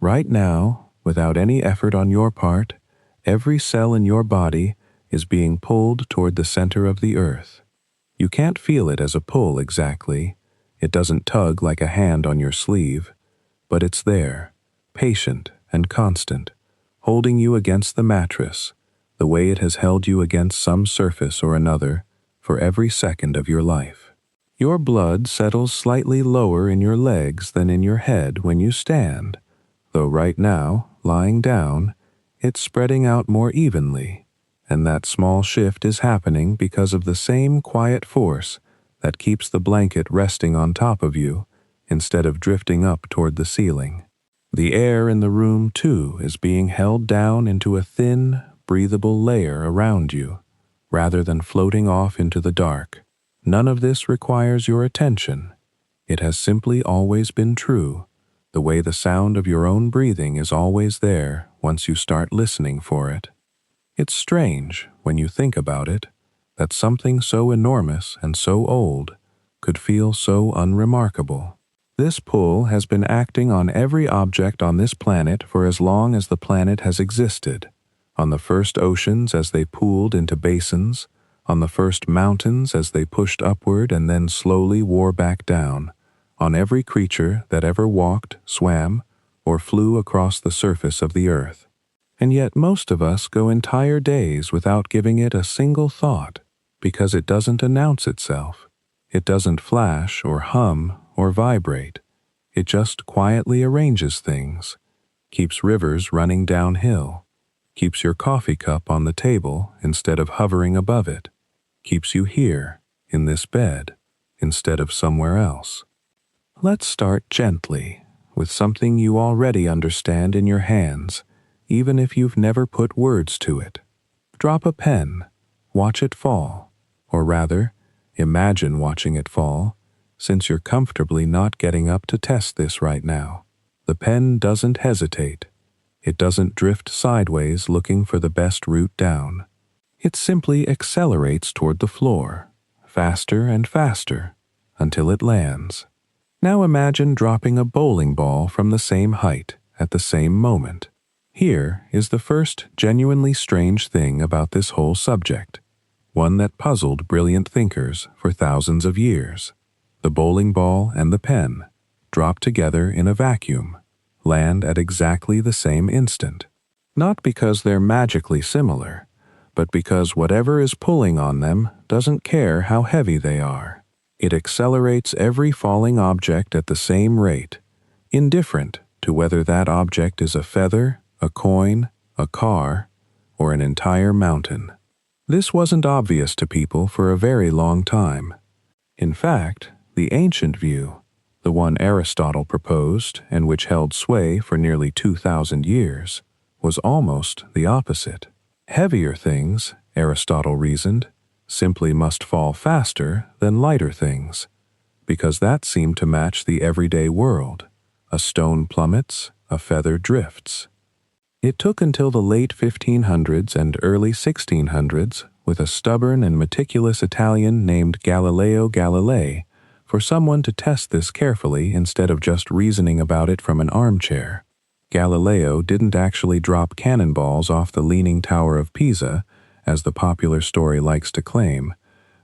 Right now, without any effort on your part, every cell in your body is being pulled toward the center of the earth. You can't feel it as a pull exactly. It doesn't tug like a hand on your sleeve, but it's there, patient and constant, holding you against the mattress, the way it has held you against some surface or another for every second of your life. Your blood settles slightly lower in your legs than in your head when you stand, though right now, lying down, it's spreading out more evenly, and that small shift is happening because of the same quiet force that keeps the blanket resting on top of you instead of drifting up toward the ceiling. The air in the room, too, is being held down into a thin, breathable layer around you, rather than floating off into the dark. None of this requires your attention. It has simply always been true, the way the sound of your own breathing is always there once you start listening for it. It's strange, when you think about it, that something so enormous and so old could feel so unremarkable. This pull has been acting on every object on this planet for as long as the planet has existed, on the first oceans as they pooled into basins, on the first mountains as they pushed upward and then slowly wore back down, on every creature that ever walked, swam, or flew across the surface of the earth. And yet most of us go entire days without giving it a single thought, because it doesn't announce itself. It doesn't flash or hum or vibrate. It just quietly arranges things, keeps rivers running downhill, keeps your coffee cup on the table instead of hovering above it, keeps you here, in this bed, instead of somewhere else. Let's start gently, with something you already understand in your hands, even if you've never put words to it. Drop a pen, watch it fall, or rather, imagine watching it fall, since you're comfortably not getting up to test this right now. The pen doesn't hesitate. It doesn't drift sideways looking for the best route down. It simply accelerates toward the floor, faster and faster, until it lands. Now imagine dropping a bowling ball from the same height at the same moment. Here is the first genuinely strange thing about this whole subject, one that puzzled brilliant thinkers for thousands of years. The bowling ball and the pen, drop together in a vacuum, land at exactly the same instant. Not because they're magically similar, but because whatever is pulling on them doesn't care how heavy they are. It accelerates every falling object at the same rate, indifferent to whether that object is a feather, a coin, a car, or an entire mountain. This wasn't obvious to people for a very long time. In fact, the ancient view, the one Aristotle proposed and which held sway for nearly 2,000 years, was almost the opposite. Heavier things, Aristotle reasoned, simply must fall faster than lighter things, because that seemed to match the everyday world. A stone plummets, a feather drifts. It took until the late 1500s and early 1600s, with a stubborn and meticulous Italian named Galileo Galilei, for someone to test this carefully instead of just reasoning about it from an armchair. Galileo didn't actually drop cannonballs off the Leaning Tower of Pisa, as the popular story likes to claim.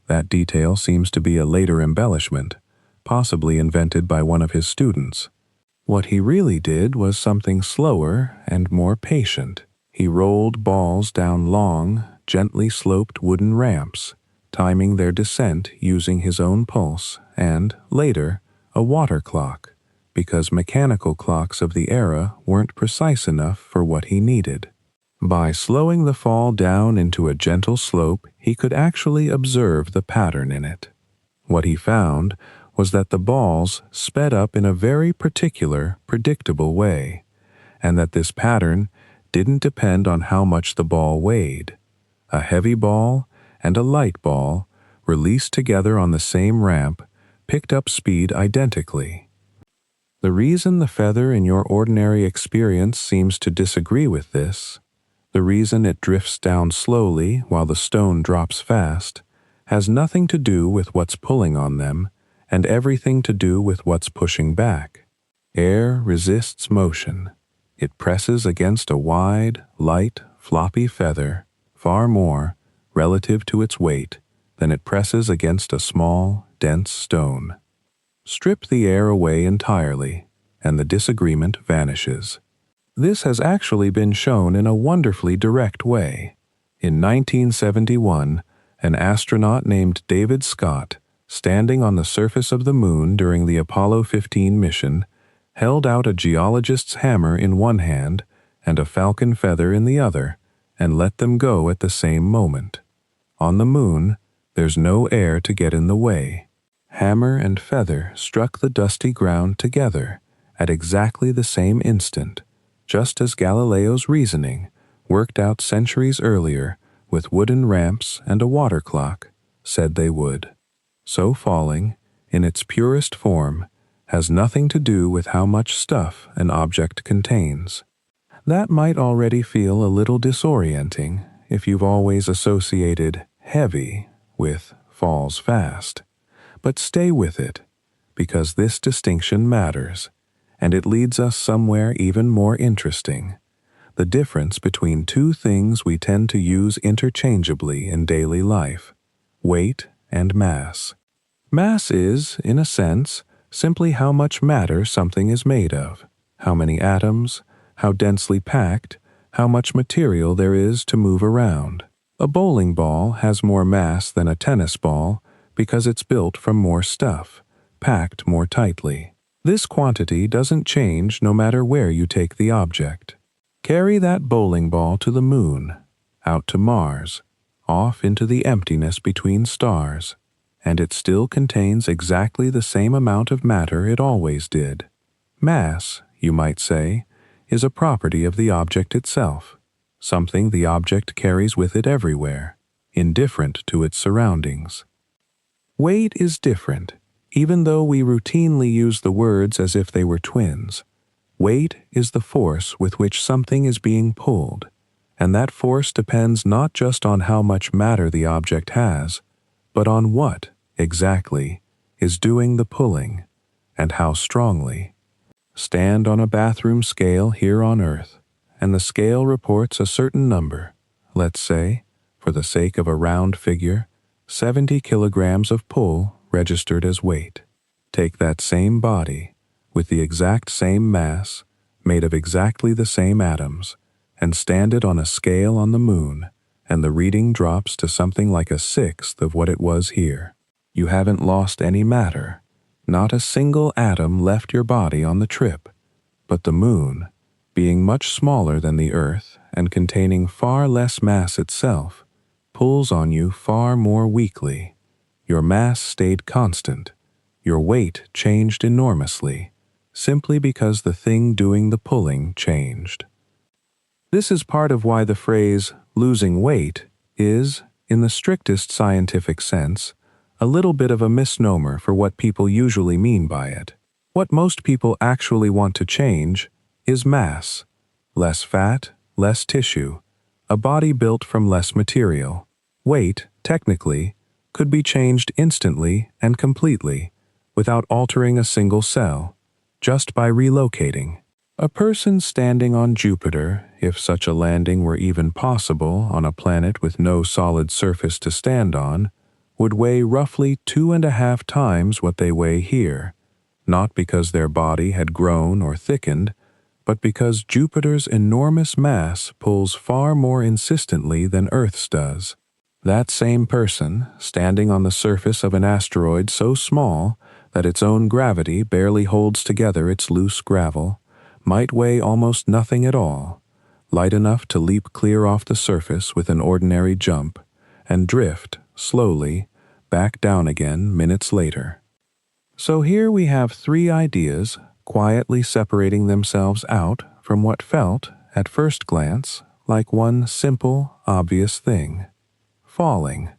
That detail seems to be a later embellishment, possibly invented by one of his students. What he really did was something slower and more patient. He rolled balls down long, gently sloped wooden ramps, timing their descent using his own pulse and, later, a water clock, because mechanical clocks of the era weren't precise enough for what he needed. By slowing the fall down into a gentle slope, he could actually observe the pattern in it. What he found was that the balls sped up in a very particular, predictable way, and that this pattern didn't depend on how much the ball weighed. A heavy ball and a light ball, released together on the same ramp, picked up speed identically. The reason the feather in your ordinary experience seems to disagree with this, the reason it drifts down slowly while the stone drops fast, has nothing to do with what's pulling on them and everything to do with what's pushing back. Air resists motion. It presses against a wide, light, floppy feather far more, relative to its weight, than it presses against a small, dense stone. Strip the air away entirely, and the disagreement vanishes. This has actually been shown in a wonderfully direct way. In 1971, an astronaut named David Scott, standing on the surface of the moon during the Apollo 15 mission, held out a geologist's hammer in one hand and a falcon feather in the other, and let them go at the same moment. On the moon, there's no air to get in the way. Hammer and feather struck the dusty ground together at exactly the same instant, just as Galileo's reasoning, worked out centuries earlier with wooden ramps and a water clock, said they would. So falling, in its purest form, has nothing to do with how much stuff an object contains. That might already feel a little disorienting if you've always associated heavy with falls fast. But stay with it, because this distinction matters, and it leads us somewhere even more interesting: the difference between two things we tend to use interchangeably in daily life: weight and mass. Mass is, in a sense, simply how much matter something is made of, how many atoms, how densely packed, how much material there is to move around. A bowling ball has more mass than a tennis ball because it's built from more stuff, packed more tightly. This quantity doesn't change no matter where you take the object. Carry that bowling ball to the moon, out to Mars, off into the emptiness between stars, and it still contains exactly the same amount of matter it always did. Mass, you might say, is a property of the object itself, something the object carries with it everywhere, indifferent to its surroundings. Weight is different, even though we routinely use the words as if they were twins. Weight is the force with which something is being pulled, and that force depends not just on how much matter the object has, but on what, exactly, is doing the pulling, and how strongly. Stand on a bathroom scale here on Earth, and the scale reports a certain number, let's say, for the sake of a round figure, 70 kilograms of pull registered as weight. Take that same body, with the exact same mass, made of exactly the same atoms, and stand it on a scale on the moon, and the reading drops to something like a sixth of what it was here. You haven't lost any matter. Not a single atom left your body on the trip, but the moon, being much smaller than the Earth and containing far less mass itself, pulls on you far more weakly. Your mass stayed constant. Your weight changed enormously, simply because the thing doing the pulling changed. This is part of why the phrase losing weight is, in the strictest scientific sense, a little bit of a misnomer for what people usually mean by it. What most people actually want to change is mass. Less fat, less tissue, a body built from less material. Weight, technically, could be changed instantly and completely, without altering a single cell, just by relocating. A person standing on Jupiter, if such a landing were even possible on a planet with no solid surface to stand on, would weigh roughly 2.5 times what they weigh here, not because their body had grown or thickened, but because Jupiter's enormous mass pulls far more insistently than Earth's does. That same person, standing on the surface of an asteroid so small that its own gravity barely holds together its loose gravel, might weigh almost nothing at all, light enough to leap clear off the surface with an ordinary jump, and drift, slowly, back down again minutes later. So here we have three ideas quietly separating themselves out from what felt, at first glance, like one simple, obvious thing. Falling,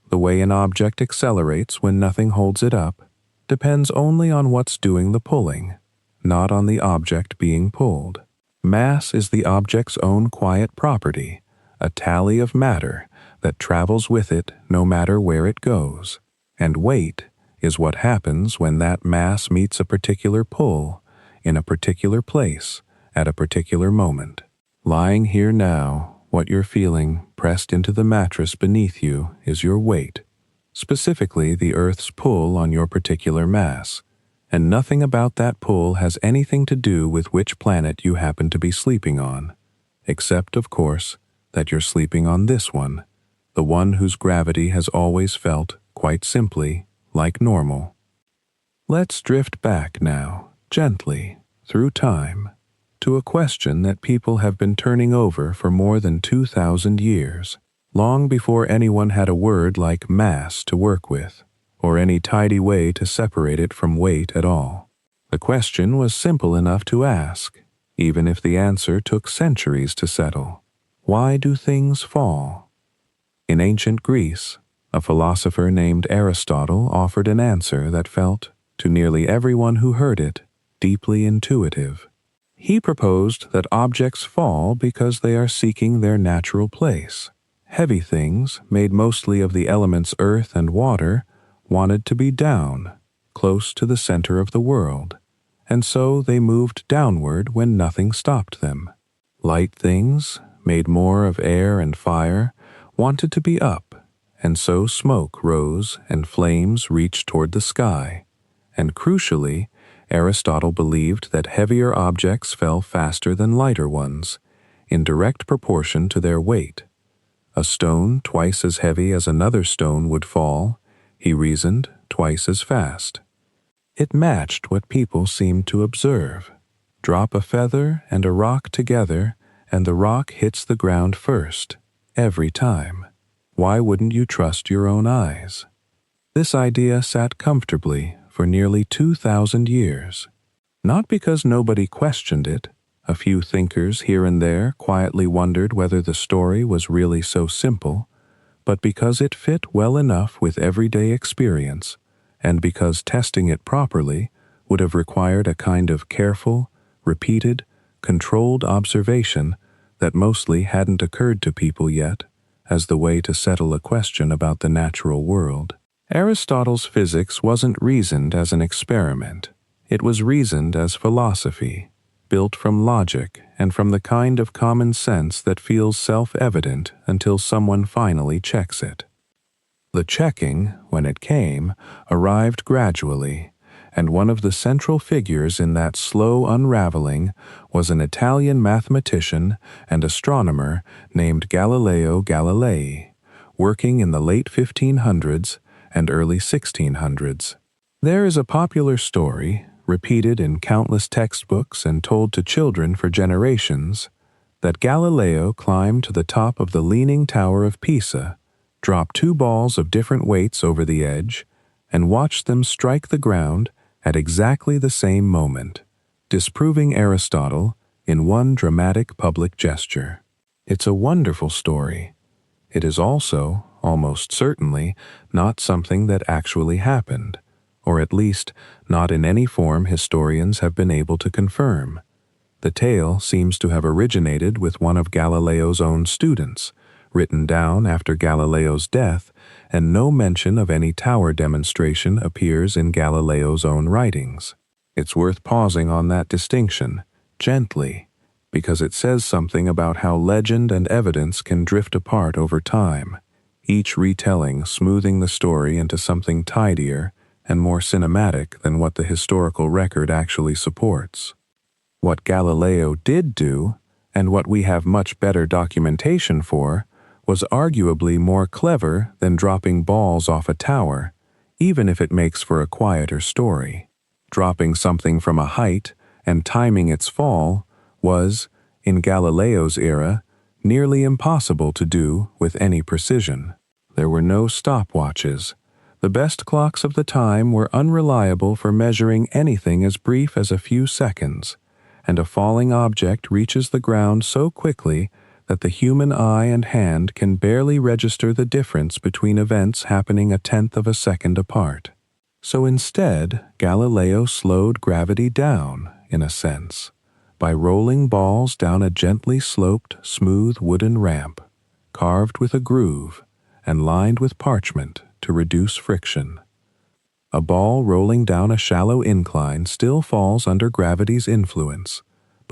the way an object accelerates when nothing holds it up, depends only on what's doing the pulling, not on the object being pulled. Mass is the object's own quiet property, a tally of matter that travels with it no matter where it goes, and weight is what happens when that mass meets a particular pull in a particular place at a particular moment. Lying here now, what you're feeling pressed into the mattress beneath you is your weight, specifically the Earth's pull on your particular mass, and nothing about that pull has anything to do with which planet you happen to be sleeping on, except, of course, that you're sleeping on this one, the one whose gravity has always felt, quite simply, like normal. Let's drift back now, gently, through time, to a question that people have been turning over for more than 2,000 years, long before anyone had a word like mass to work with, or any tidy way to separate it from weight at all. The question was simple enough to ask, even if the answer took centuries to settle. Why do things fall? In ancient Greece, a philosopher named Aristotle offered an answer that felt, to nearly everyone who heard it, deeply intuitive. He proposed that objects fall because they are seeking their natural place. Heavy things, made mostly of the elements earth and water, wanted to be down, close to the center of the world, and so they moved downward when nothing stopped them. Light things, made more of air and fire, wanted to be up, and so smoke rose and flames reached toward the sky. And crucially, Aristotle believed that heavier objects fell faster than lighter ones, in direct proportion to their weight. A stone twice as heavy as another stone would fall, he reasoned, twice as fast. It matched what people seemed to observe. Drop a feather and a rock together, and the rock hits the ground first, every time. Why wouldn't you trust your own eyes? This idea sat comfortably for nearly 2,000 years. Not because nobody questioned it. A few thinkers here and there quietly wondered whether the story was really so simple, but because it fit well enough with everyday experience, and because testing it properly would have required a kind of careful, repeated, controlled observation that mostly hadn't occurred to people yet as the way to settle a question about the natural world. Aristotle's physics wasn't reasoned as an experiment. It was reasoned as philosophy, built from logic and from the kind of common sense that feels self-evident until someone finally checks it. The checking, when it came, arrived gradually, and one of the central figures in that slow unraveling was an Italian mathematician and astronomer named Galileo Galilei, working in the late 1500s and early 1600s. There is a popular story, repeated in countless textbooks and told to children for generations, that Galileo climbed to the top of the Leaning Tower of Pisa, dropped 2 balls of different weights over the edge, and watched them strike the ground at exactly the same moment, disproving Aristotle in one dramatic public gesture. It's a wonderful story. It is also, almost certainly, not something that actually happened, or at least not in any form historians have been able to confirm. The tale seems to have originated with one of Galileo's own students, written down after Galileo's death, and no mention of any tower demonstration appears in Galileo's own writings. It's worth pausing on that distinction, gently, because it says something about how legend and evidence can drift apart over time, each retelling smoothing the story into something tidier and more cinematic than what the historical record actually supports. What Galileo did do, and what we have much better documentation for, was arguably more clever than dropping balls off a tower, even if it makes for a quieter story. Dropping something from a height and timing its fall was, in Galileo's era, nearly impossible to do with any precision. There were no stopwatches. The best clocks of the time were unreliable for measuring anything as brief as a few seconds, and a falling object reaches the ground so quickly that the human eye and hand can barely register the difference between events happening 1/10 of a second apart. So instead, Galileo slowed gravity down, in a sense, by rolling balls down a gently sloped, smooth wooden ramp, carved with a groove, and lined with parchment to reduce friction. A ball rolling down a shallow incline still falls under gravity's influence,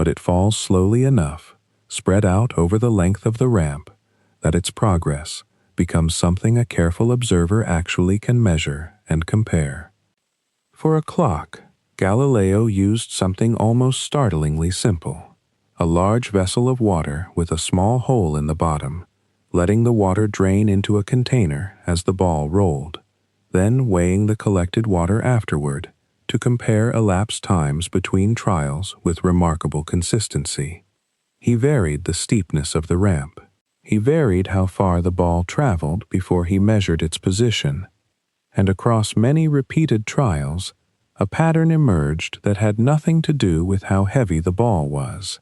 but it falls slowly enough, spread out over the length of the ramp, that its progress becomes something a careful observer actually can measure and compare. For a clock, Galileo used something almost startlingly simple: a large vessel of water with a small hole in the bottom, letting the water drain into a container as the ball rolled, then weighing the collected water afterward to compare elapsed times between trials with remarkable consistency. He varied the steepness of the ramp. He varied how far the ball traveled before he measured its position, and across many repeated trials, a pattern emerged that had nothing to do with how heavy the ball was.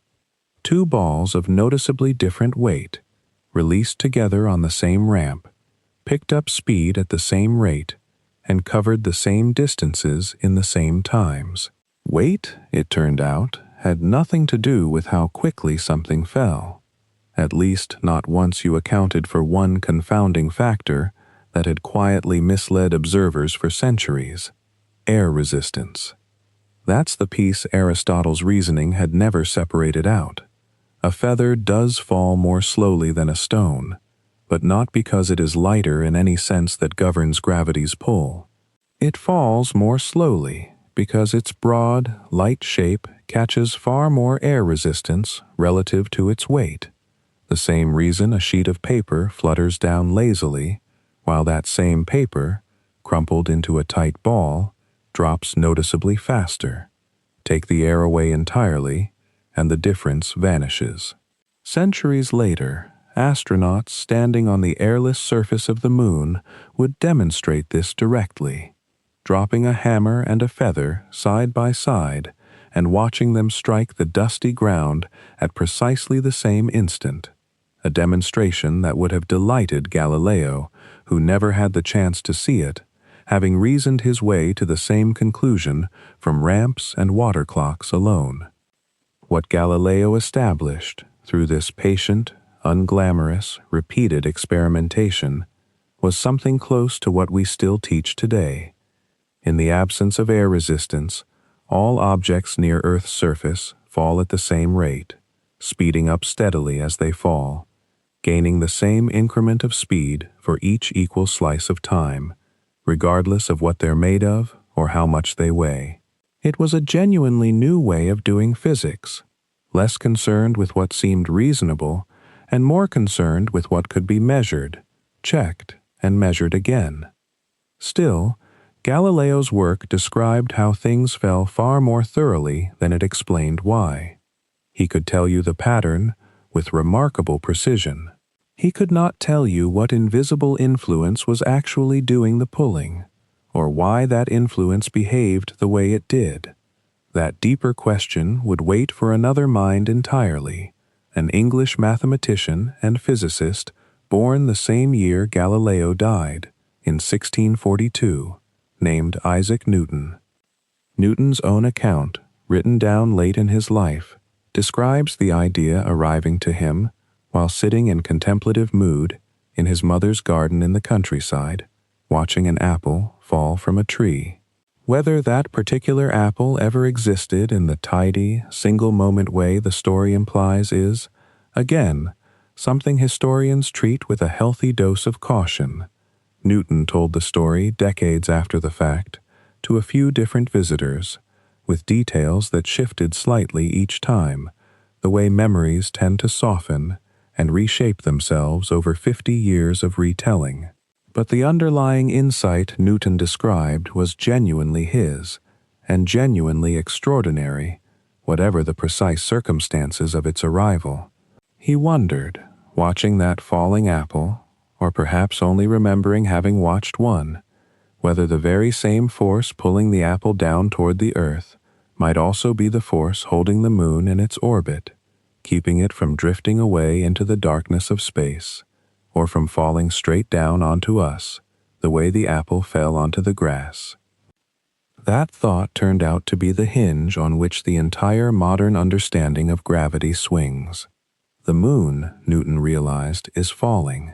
Two balls of noticeably different weight, released together on the same ramp, picked up speed at the same rate, and covered the same distances in the same times. Weight, it turned out, had nothing to do with how quickly something fell, at least not once you accounted for one confounding factor that had quietly misled observers for centuries: air resistance. That's the piece Aristotle's reasoning had never separated out. A feather does fall more slowly than a stone, but not because it is lighter in any sense that governs gravity's pull. It falls more slowly because its broad, light shape catches far more air resistance relative to its weight. The same reason a sheet of paper flutters down lazily, while that same paper, crumpled into a tight ball, drops noticeably faster. Take the air away entirely, and the difference vanishes. Centuries later, astronauts standing on the airless surface of the moon would demonstrate this directly, dropping a hammer and a feather side by side and watching them strike the dusty ground at precisely the same instant, a demonstration that would have delighted Galileo, who never had the chance to see it, having reasoned his way to the same conclusion from ramps and water clocks alone. What Galileo established through this patient, unglamorous, repeated experimentation was something close to what we still teach today. In the absence of air resistance, all objects near Earth's surface fall at the same rate, speeding up steadily as they fall, gaining the same increment of speed for each equal slice of time, regardless of what they're made of or how much they weigh. It was a genuinely new way of doing physics, less concerned with what seemed reasonable and more concerned with what could be measured, checked, and measured again. Still, Galileo's work described how things fell far more thoroughly than it explained why. He could tell you the pattern with remarkable precision. He could not tell you what invisible influence was actually doing the pulling, or why that influence behaved the way it did. That deeper question would wait for another mind entirely, an English mathematician and physicist born the same year Galileo died, in 1642, named Isaac Newton. Newton's own account, written down late in his life, describes the idea arriving to him while sitting in contemplative mood in his mother's garden in the countryside, watching an apple fall from a tree. Whether that particular apple ever existed in the tidy, single-moment way the story implies is, again, something historians treat with a healthy dose of caution. Newton told the story decades after the fact to a few different visitors, with details that shifted slightly each time, the way memories tend to soften and reshape themselves over 50 years of retelling. But the underlying insight Newton described was genuinely his, and genuinely extraordinary, whatever the precise circumstances of its arrival. He wondered, watching that falling apple, or perhaps only remembering having watched one, whether the very same force pulling the apple down toward the earth might also be the force holding the moon in its orbit, keeping it from drifting away into the darkness of space, or from falling straight down onto us, the way the apple fell onto the grass. That thought turned out to be the hinge on which the entire modern understanding of gravity swings. The moon, Newton realized, is falling.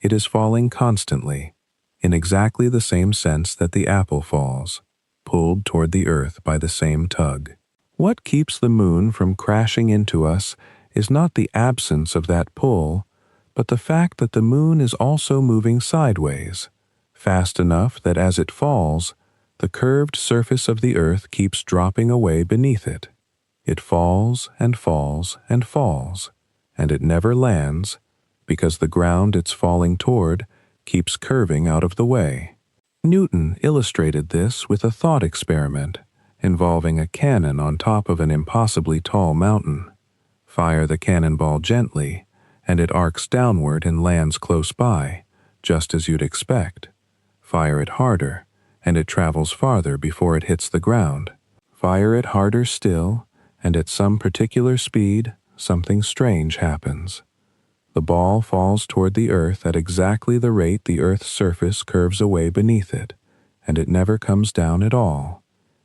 It is falling constantly, in exactly the same sense that the apple falls, pulled toward the earth by the same tug. What keeps the moon from crashing into us is not the absence of that pull, but the fact that the moon is also moving sideways, fast enough that as it falls, the curved surface of the earth keeps dropping away beneath it. It falls and falls and falls, and it never lands because the ground it's falling toward keeps curving out of the way. Newton illustrated this with a thought experiment involving a cannon on top of an impossibly tall mountain. Fire the cannonball gently, and it arcs downward and lands close by, just as you'd expect. Fire it harder, and it travels farther before it hits the ground. Fire it harder still, and at some particular speed, something strange happens. The ball falls toward the earth at exactly the rate the earth's surface curves away beneath it, and it never comes down at all.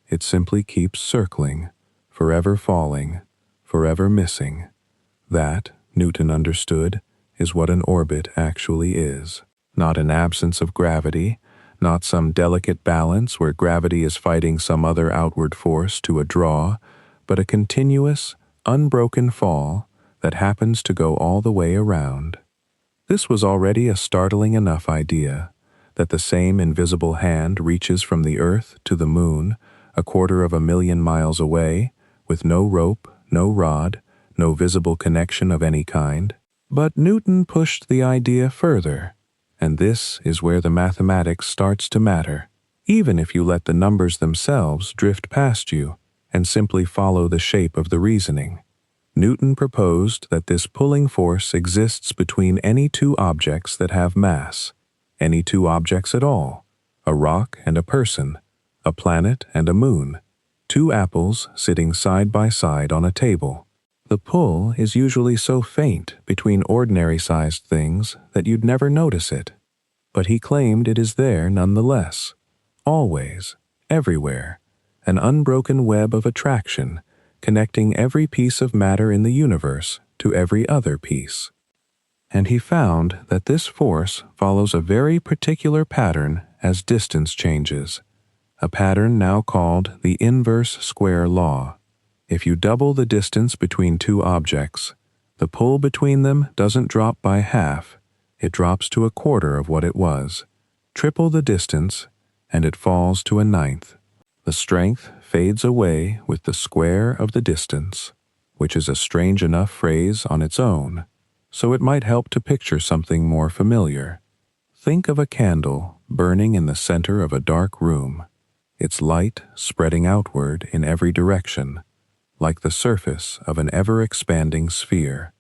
It simply keeps circling, forever falling, forever missing. That, Newton understood, is what an orbit actually is. Not an absence of gravity, not some delicate balance where gravity is fighting some other outward force to a draw, but a continuous, unbroken fall that happens to go all the way around. This was already a startling enough idea, that the same invisible hand reaches from the earth to the moon, 250,000 miles away, with no rope, no rod, no visible connection of any kind. But Newton pushed the idea further, and this is where the mathematics starts to matter, even if you let the numbers themselves drift past you and simply follow the shape of the reasoning. Newton proposed that this pulling force exists between any two objects that have mass, any two objects at all, a rock and a person, a planet and a moon, two apples sitting side by side on a table. The pull is usually so faint between ordinary-sized things that you'd never notice it, but he claimed it is there nonetheless, always, everywhere, an unbroken web of attraction connecting every piece of matter in the universe to every other piece. And he found that this force follows a very particular pattern as distance changes, a pattern now called the inverse square law. If you double the distance between two objects, the pull between them doesn't drop by half, it drops to a quarter of what it was. Triple the distance, and it falls to a ninth. The strength fades away with the square of the distance, which is a strange enough phrase on its own, so it might help to picture something more familiar. Think of a candle burning in the center of a dark room, its light spreading outward in every direction, like the surface of an ever-expanding sphere.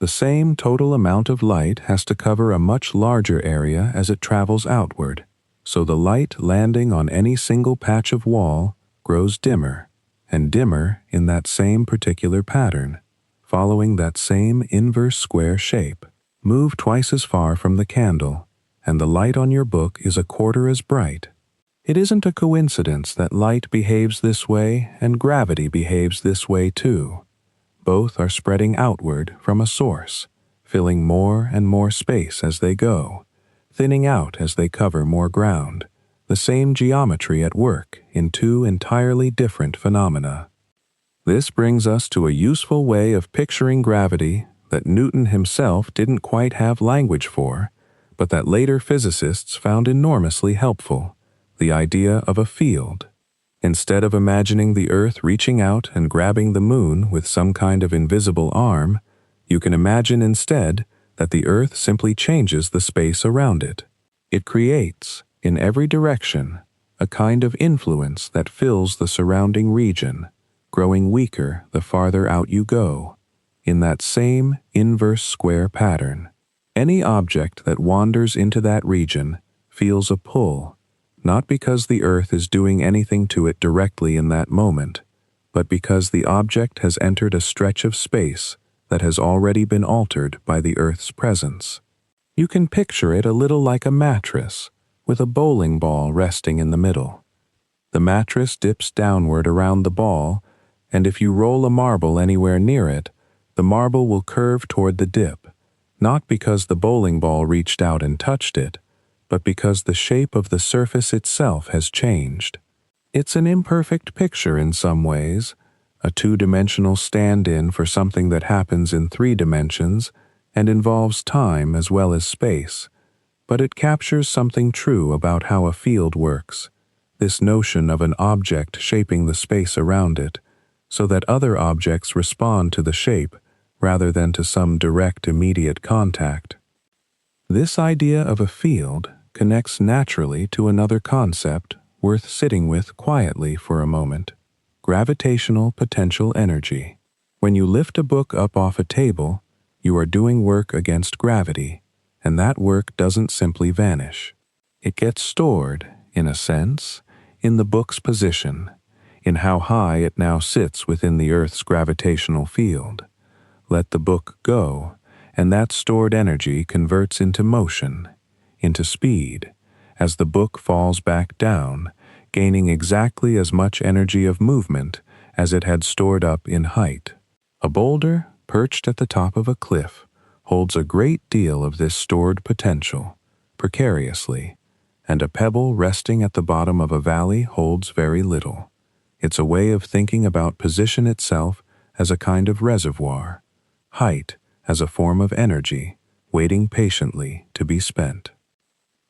The same total amount of light has to cover a much larger area as it travels outward, so the light landing on any single patch of wall grows dimmer and dimmer in that same particular pattern, following that same inverse square shape. Move twice as far from the candle, and the light on your book is a quarter as bright. It isn't a coincidence that light behaves this way and gravity behaves this way too. Both are spreading outward from a source, filling more and more space as they go, thinning out as they cover more ground, the same geometry at work in two entirely different phenomena. This brings us to a useful way of picturing gravity that Newton himself didn't quite have language for, but that later physicists found enormously helpful: the idea of a field. Instead of imagining the Earth reaching out and grabbing the moon with some kind of invisible arm, you can imagine instead that the Earth simply changes the space around it. It creates, in every direction, a kind of influence that fills the surrounding region, growing weaker the farther out you go, in that same inverse square pattern. Any object that wanders into that region feels a pull, not because the Earth is doing anything to it directly in that moment, but because the object has entered a stretch of space that has already been altered by the Earth's presence. You can picture it a little like a mattress, with a bowling ball resting in the middle. The mattress dips downward around the ball, and if you roll a marble anywhere near it, the marble will curve toward the dip, not because the bowling ball reached out and touched it, but because the shape of the surface itself has changed. It's an imperfect picture in some ways, a two-dimensional stand-in for something that happens in three dimensions and involves time as well as space, but it captures something true about how a field works, this notion of an object shaping the space around it, so that other objects respond to the shape rather than to some direct immediate contact. This idea of a field connects naturally to another concept worth sitting with quietly for a moment: gravitational potential energy. When you lift a book up off a table, you are doing work against gravity, and that work doesn't simply vanish. It gets stored, in a sense, in the book's position, in how high it now sits within the Earth's gravitational field. Let the book go, and that stored energy converts into motion, into speed, as the book falls back down, gaining exactly as much energy of movement as it had stored up in height. A boulder, perched at the top of a cliff, holds a great deal of this stored potential, precariously, and a pebble resting at the bottom of a valley holds very little. It's a way of thinking about position itself as a kind of reservoir, height as a form of energy, waiting patiently to be spent.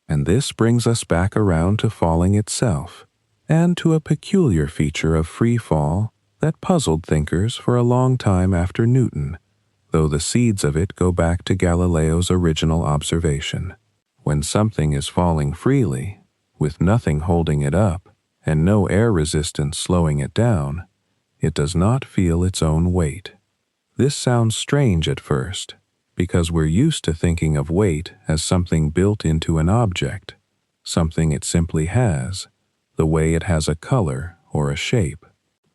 And this brings us back around to falling itself, and to a peculiar feature of free fall that puzzled thinkers for a long time after Newton, though the seeds of it go back to Galileo's original observation. When something is falling freely, with nothing holding it up, and no air resistance slowing it down, it does not feel its own weight. This sounds strange at first, because we're used to thinking of weight as something built into an object, something it simply has, the way it has a color or a shape.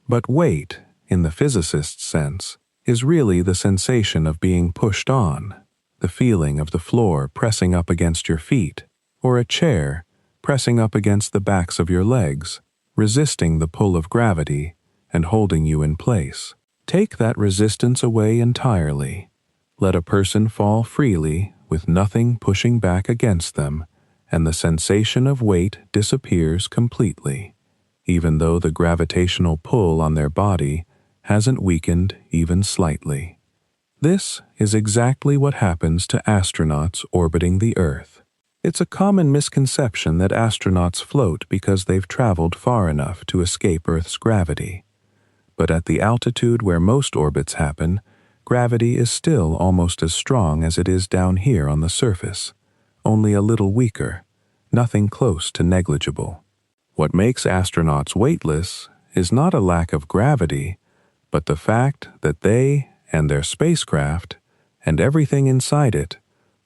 But weight, in the physicist's sense, is really the sensation of being pushed on, the feeling of the floor pressing up against your feet, or a chair pressing up against the backs of your legs, resisting the pull of gravity and holding you in place. Take that resistance away entirely. Let a person fall freely with nothing pushing back against them, and the sensation of weight disappears completely, even though the gravitational pull on their body hasn't weakened even slightly. This is exactly what happens to astronauts orbiting the Earth. It's a common misconception that astronauts float because they've traveled far enough to escape Earth's gravity. But at the altitude where most orbits happen, gravity is still almost as strong as it is down here on the surface, only a little weaker, nothing close to negligible. What makes astronauts weightless is not a lack of gravity, but the fact that they and their spacecraft, and everything inside it,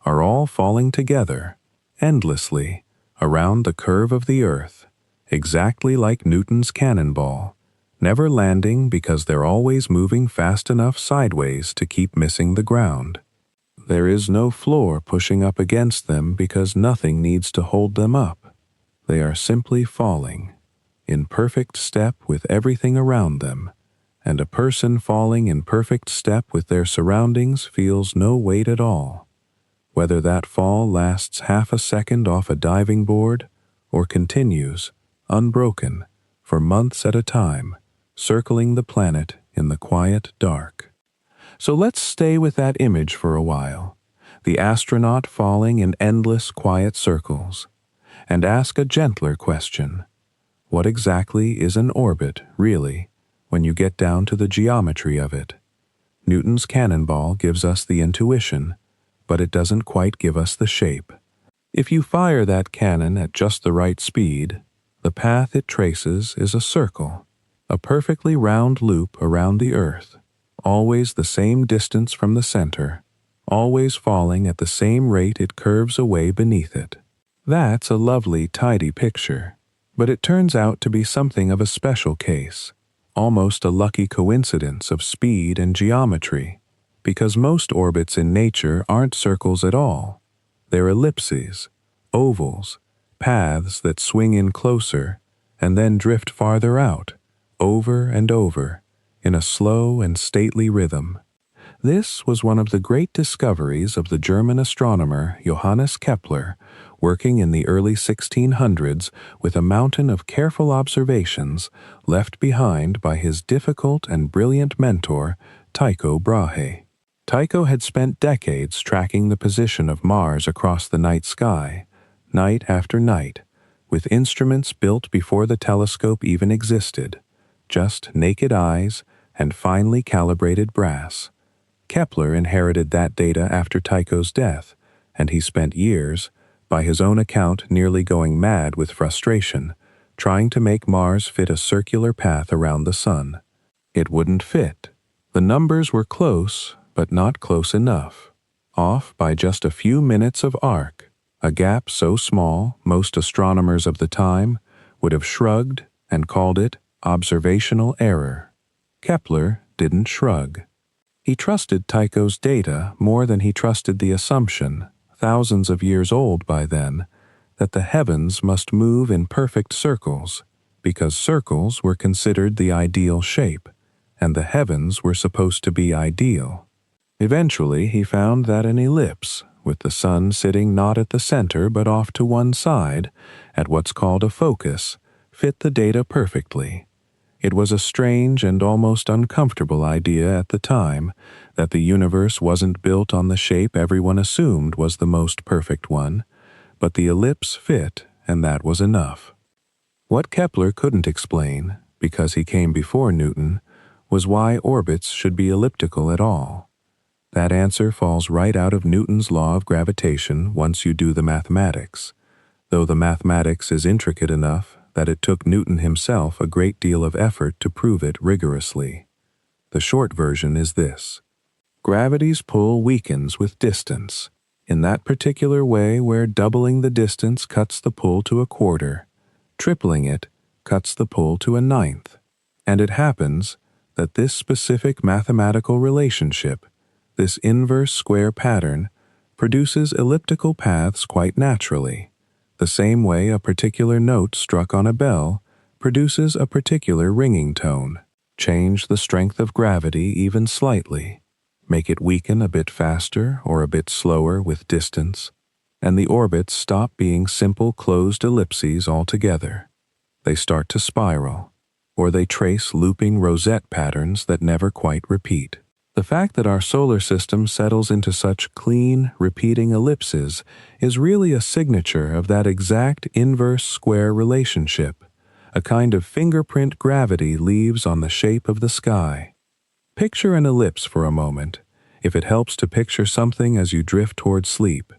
are all falling together, endlessly, around the curve of the Earth, exactly like Newton's cannonball, never landing because they're always moving fast enough sideways to keep missing the ground. There is no floor pushing up against them because nothing needs to hold them up. They are simply falling, in perfect step with everything around them, and a person falling in perfect step with their surroundings feels no weight at all. Whether that fall lasts half a second off a diving board or continues, unbroken, for months at a time, circling the planet in the quiet dark. So let's stay with that image for a while, the astronaut falling in endless quiet circles, and ask a gentler question. What exactly is an orbit, really, when you get down to the geometry of it? Newton's cannonball gives us the intuition, but it doesn't quite give us the shape. If you fire that cannon at just the right speed, the path it traces is a circle, a perfectly round loop around the Earth, always the same distance from the center, always falling at the same rate it curves away beneath it. That's a lovely, tidy picture, but it turns out to be something of a special case, almost a lucky coincidence of speed and geometry, because most orbits in nature aren't circles at all. They're ellipses, ovals, paths that swing in closer and then drift farther out, over and over, in a slow and stately rhythm. This was one of the great discoveries of the German astronomer Johannes Kepler, working in the early 1600s with a mountain of careful observations left behind by his difficult and brilliant mentor, Tycho Brahe. Tycho had spent decades tracking the position of Mars across the night sky, night after night, with instruments built before the telescope even existed, just naked eyes and finely calibrated brass. Kepler inherited that data after Tycho's death, and he spent years, by his own account nearly going mad with frustration, trying to make Mars fit a circular path around the Sun. It wouldn't fit. The numbers were close, but not close enough. Off by just a few minutes of arc, a gap so small most astronomers of the time would have shrugged and called it observational error. Kepler didn't shrug. He trusted Tycho's data more than he trusted the assumption, thousands of years old by then, that the heavens must move in perfect circles, because circles were considered the ideal shape, and the heavens were supposed to be ideal. Eventually, he found that an ellipse, with the sun sitting not at the center but off to one side, at what's called a focus, fit the data perfectly. It was a strange and almost uncomfortable idea at the time that the universe wasn't built on the shape everyone assumed was the most perfect one, but the ellipse fit, and that was enough. What Kepler couldn't explain, because he came before Newton, was why orbits should be elliptical at all. That answer falls right out of Newton's law of gravitation once you do the mathematics, though the mathematics is intricate enough that it took Newton himself a great deal of effort to prove it rigorously. The short version is this. Gravity's pull weakens with distance, in that particular way where doubling the distance cuts the pull to a quarter, tripling it cuts the pull to a ninth, and it happens that this specific mathematical relationship, this inverse square pattern, produces elliptical paths quite naturally, the same way a particular note struck on a bell produces a particular ringing tone. Change the strength of gravity even slightly, make it weaken a bit faster or a bit slower with distance, and the orbits stop being simple closed ellipses altogether. They start to spiral, or they trace looping rosette patterns that never quite repeat. The fact that our solar system settles into such clean, repeating ellipses is really a signature of that exact inverse square relationship, a kind of fingerprint gravity leaves on the shape of the sky. Picture an ellipse for a moment, if it helps to picture something as you drift toward sleep.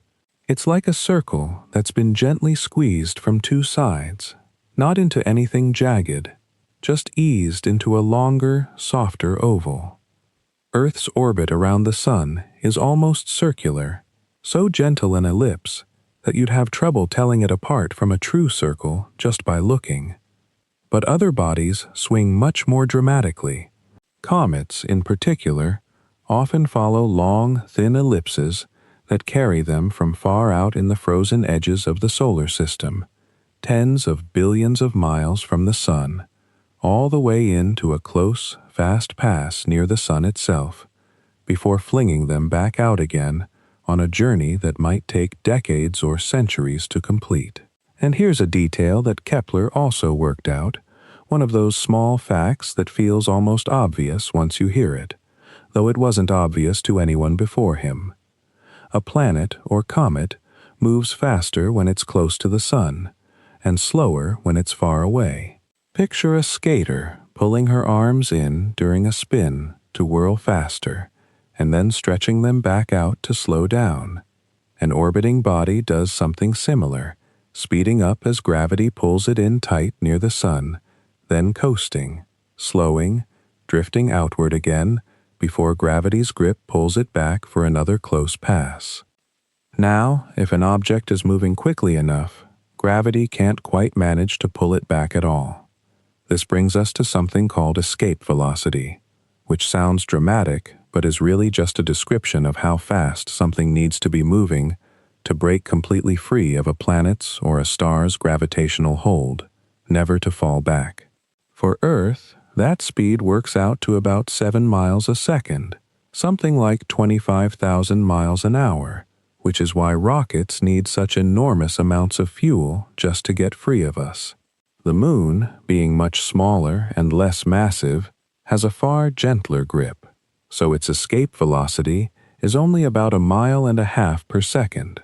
It's like a circle that's been gently squeezed from two sides, not into anything jagged, just eased into a longer, softer oval. Earth's orbit around the Sun is almost circular, so gentle an ellipse that you'd have trouble telling it apart from a true circle just by looking. But other bodies swing much more dramatically. Comets, in particular, often follow long, thin ellipses that carry them from far out in the frozen edges of the solar system, tens of billions of miles from the Sun, all the way into a close, fast pass near the Sun itself, before flinging them back out again on a journey that might take decades or centuries to complete. And here's a detail that Kepler also worked out, one of those small facts that feels almost obvious once you hear it, though it wasn't obvious to anyone before him. A planet or comet moves faster when it's close to the Sun, and slower when it's far away. Picture a skater pulling her arms in during a spin to whirl faster, and then stretching them back out to slow down. An orbiting body does something similar, speeding up as gravity pulls it in tight near the Sun, then coasting, slowing, drifting outward again before gravity's grip pulls it back for another close pass. Now, if an object is moving quickly enough, gravity can't quite manage to pull it back at all. This brings us to something called escape velocity, which sounds dramatic but is really just a description of how fast something needs to be moving to break completely free of a planet's or a star's gravitational hold, never to fall back. For Earth, that speed works out to about 7 miles a second, something like 25,000 miles an hour, which is why rockets need such enormous amounts of fuel just to get free of us. The moon, being much smaller and less massive, has a far gentler grip, so its escape velocity is only about 1.5 miles per second,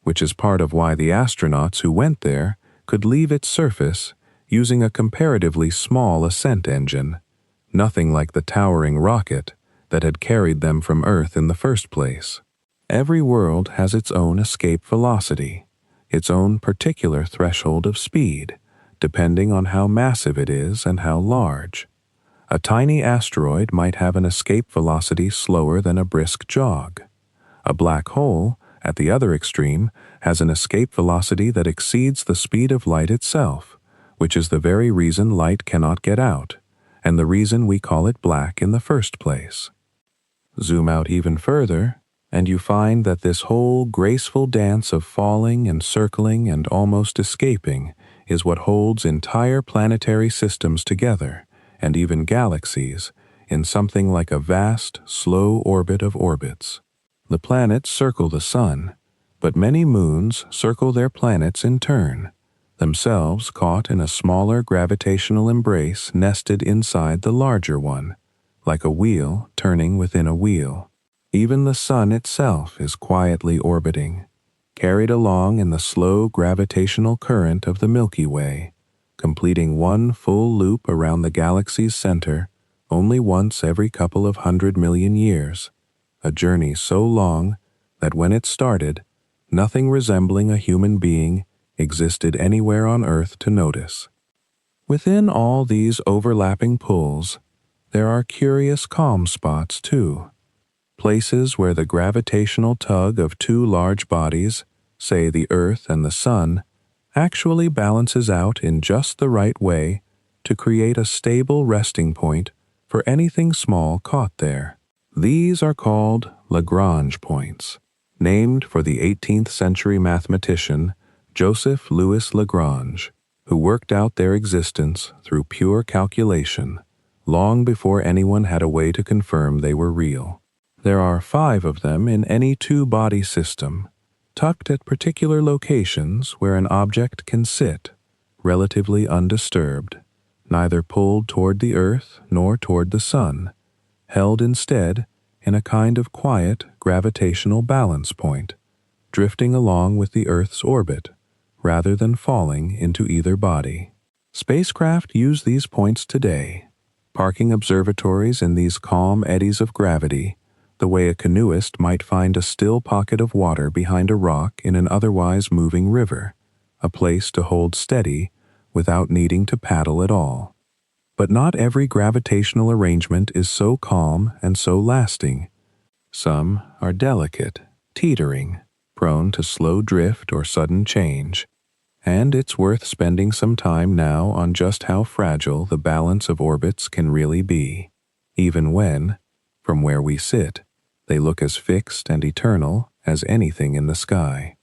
which is part of why the astronauts who went there could leave its surface using a comparatively small ascent engine, nothing like the towering rocket that had carried them from Earth in the first place. Every world has its own escape velocity, its own particular threshold of speed, depending on how massive it is and how large. A tiny asteroid might have an escape velocity slower than a brisk jog. A black hole, at the other extreme, has an escape velocity that exceeds the speed of light itself, which is the very reason light cannot get out, and the reason we call it black in the first place. Zoom out even further, and you find that this whole graceful dance of falling and circling and almost escaping is what holds entire planetary systems together, and even galaxies, in something like a vast, slow orbit of orbits. The planets circle the sun, but many moons circle their planets in turn, themselves caught in a smaller gravitational embrace nested inside the larger one, like a wheel turning within a wheel. Even the sun itself is quietly orbiting, carried along in the slow gravitational current of the Milky Way, completing one full loop around the galaxy's center only once every couple of 100 million years, a journey so long that when it started, nothing resembling a human being existed anywhere on Earth to notice. Within all these overlapping pulls, there are curious calm spots too. Places where the gravitational tug of two large bodies, say the Earth and the Sun, actually balances out in just the right way to create a stable resting point for anything small caught there. These are called Lagrange points, named for the 18th century mathematician Joseph Louis Lagrange, who worked out their existence through pure calculation, long before anyone had a way to confirm they were real. There are 5 of them in any two-body system, tucked at particular locations where an object can sit, relatively undisturbed, neither pulled toward the Earth nor toward the Sun, held instead in a kind of quiet gravitational balance point, drifting along with the Earth's orbit, rather than falling into either body. Spacecraft use these points today, parking observatories in these calm eddies of gravity, the way a canoeist might find a still pocket of water behind a rock in an otherwise moving river, a place to hold steady without needing to paddle at all. But not every gravitational arrangement is so calm and so lasting. Some are delicate, teetering, prone to slow drift or sudden change, and it's worth spending some time now on just how fragile the balance of orbits can really be, even when, from where we sit, they look as fixed and eternal as anything in the sky.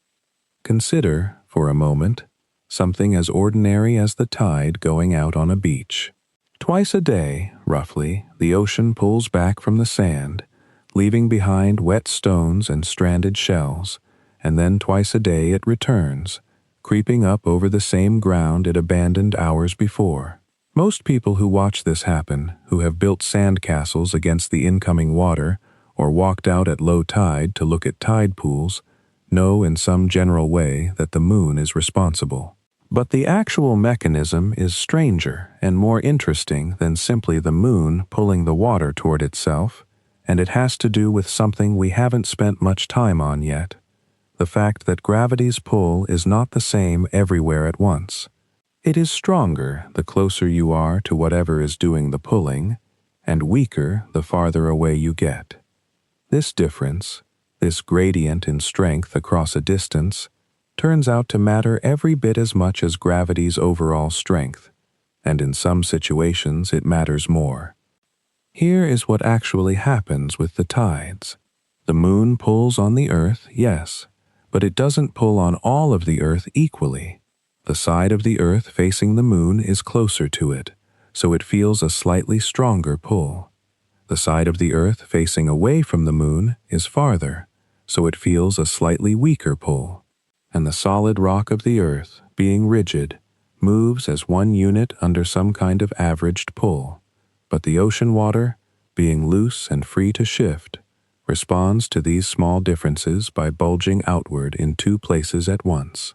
Consider, for a moment, something as ordinary as the tide going out on a beach. Twice a day, roughly, the ocean pulls back from the sand, leaving behind wet stones and stranded shells, and then twice a day it returns, creeping up over the same ground it abandoned hours before. Most people who watch this happen, who have built sand castles against the incoming water, or walked out at low tide to look at tide pools, know in some general way that the moon is responsible. But the actual mechanism is stranger and more interesting than simply the moon pulling the water toward itself, and it has to do with something we haven't spent much time on yet: the fact that gravity's pull is not the same everywhere at once. It is stronger the closer you are to whatever is doing the pulling, and weaker the farther away you get. This difference, this gradient in strength across a distance, turns out to matter every bit as much as gravity's overall strength, and in some situations it matters more. Here is what actually happens with the tides. The moon pulls on the Earth, yes, but it doesn't pull on all of the Earth equally. The side of the Earth facing the moon is closer to it, so it feels a slightly stronger pull. The side of the Earth facing away from the moon is farther, so it feels a slightly weaker pull, and the solid rock of the Earth, being rigid, moves as one unit under some kind of averaged pull, but the ocean water, being loose and free to shift, responds to these small differences by bulging outward in two places at once,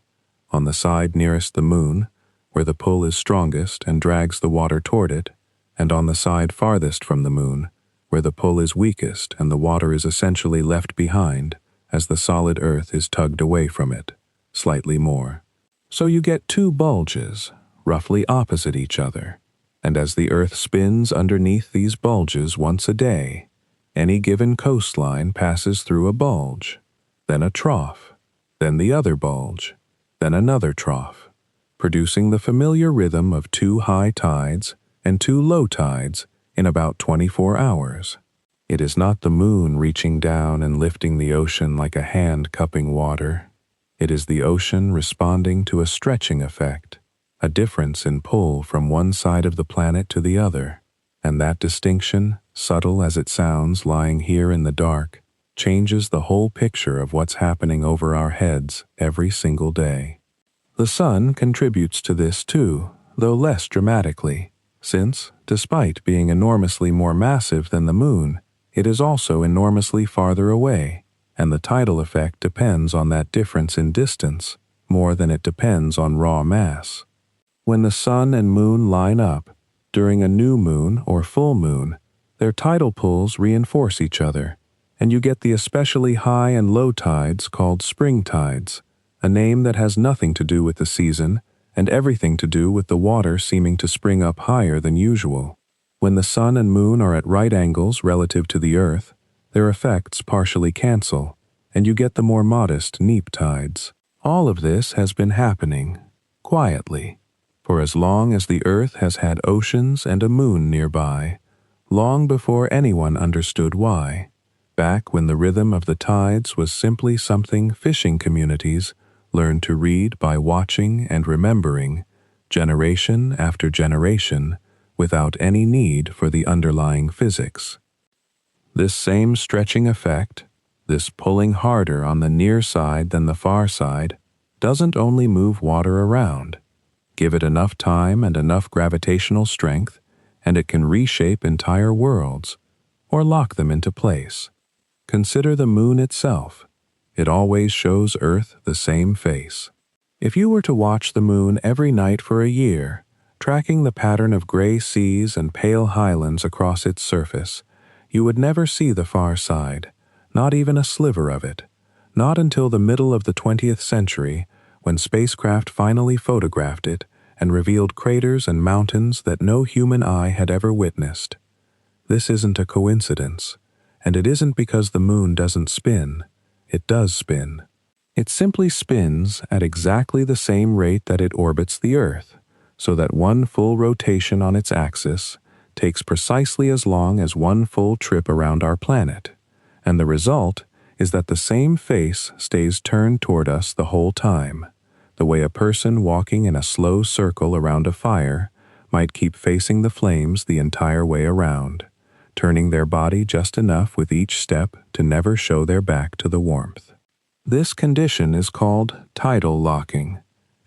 on the side nearest the moon, where the pull is strongest and drags the water toward it, and on the side farthest from the moon, where the pull is weakest and the water is essentially left behind as the solid Earth is tugged away from it, slightly more. So you get two bulges, roughly opposite each other, and as the Earth spins underneath these bulges once a day, any given coastline passes through a bulge, then a trough, then the other bulge, then another trough, producing the familiar rhythm of 2 high tides and 2 low tides in about 24 hours. It is not the moon reaching down and lifting the ocean like a hand cupping water. It is the ocean responding to a stretching effect, a difference in pull from one side of the planet to the other, and that distinction, subtle as it sounds lying here in the dark, changes the whole picture of what's happening over our heads every single day. The sun contributes to this too, though less dramatically, since, despite being enormously more massive than the moon, it is also enormously farther away, and the tidal effect depends on that difference in distance more than it depends on raw mass. When the sun and moon line up, during a new moon or full moon, their tidal pulls reinforce each other, and you get the especially high and low tides called spring tides, a name that has nothing to do with the season and everything to do with the water seeming to spring up higher than usual. When the sun and moon are at right angles relative to the Earth, their effects partially cancel, and you get the more modest neap tides. All of this has been happening, quietly, for as long as the Earth has had oceans and a moon nearby, long before anyone understood why, back when the rhythm of the tides was simply something fishing communities learned to read by watching and remembering, generation after generation, without any need for the underlying physics. This same stretching effect, this pulling harder on the near side than the far side, doesn't only move water around. Give it enough time and enough gravitational strength, and it can reshape entire worlds, or lock them into place. Consider the moon itself. It always shows Earth the same face. If you were to watch the moon every night for a year, tracking the pattern of gray seas and pale highlands across its surface, you would never see the far side, not even a sliver of it, not until the middle of the 20th century, when spacecraft finally photographed it and revealed craters and mountains that no human eye had ever witnessed. This isn't a coincidence, and it isn't because the moon doesn't spin. It does spin. It simply spins at exactly the same rate that it orbits the Earth, so that one full rotation on its axis takes precisely as long as one full trip around our planet, and the result is that the same face stays turned toward us the whole time, the way a person walking in a slow circle around a fire might keep facing the flames the entire way around, turning their body just enough with each step to never show their back to the warmth. This condition is called tidal locking,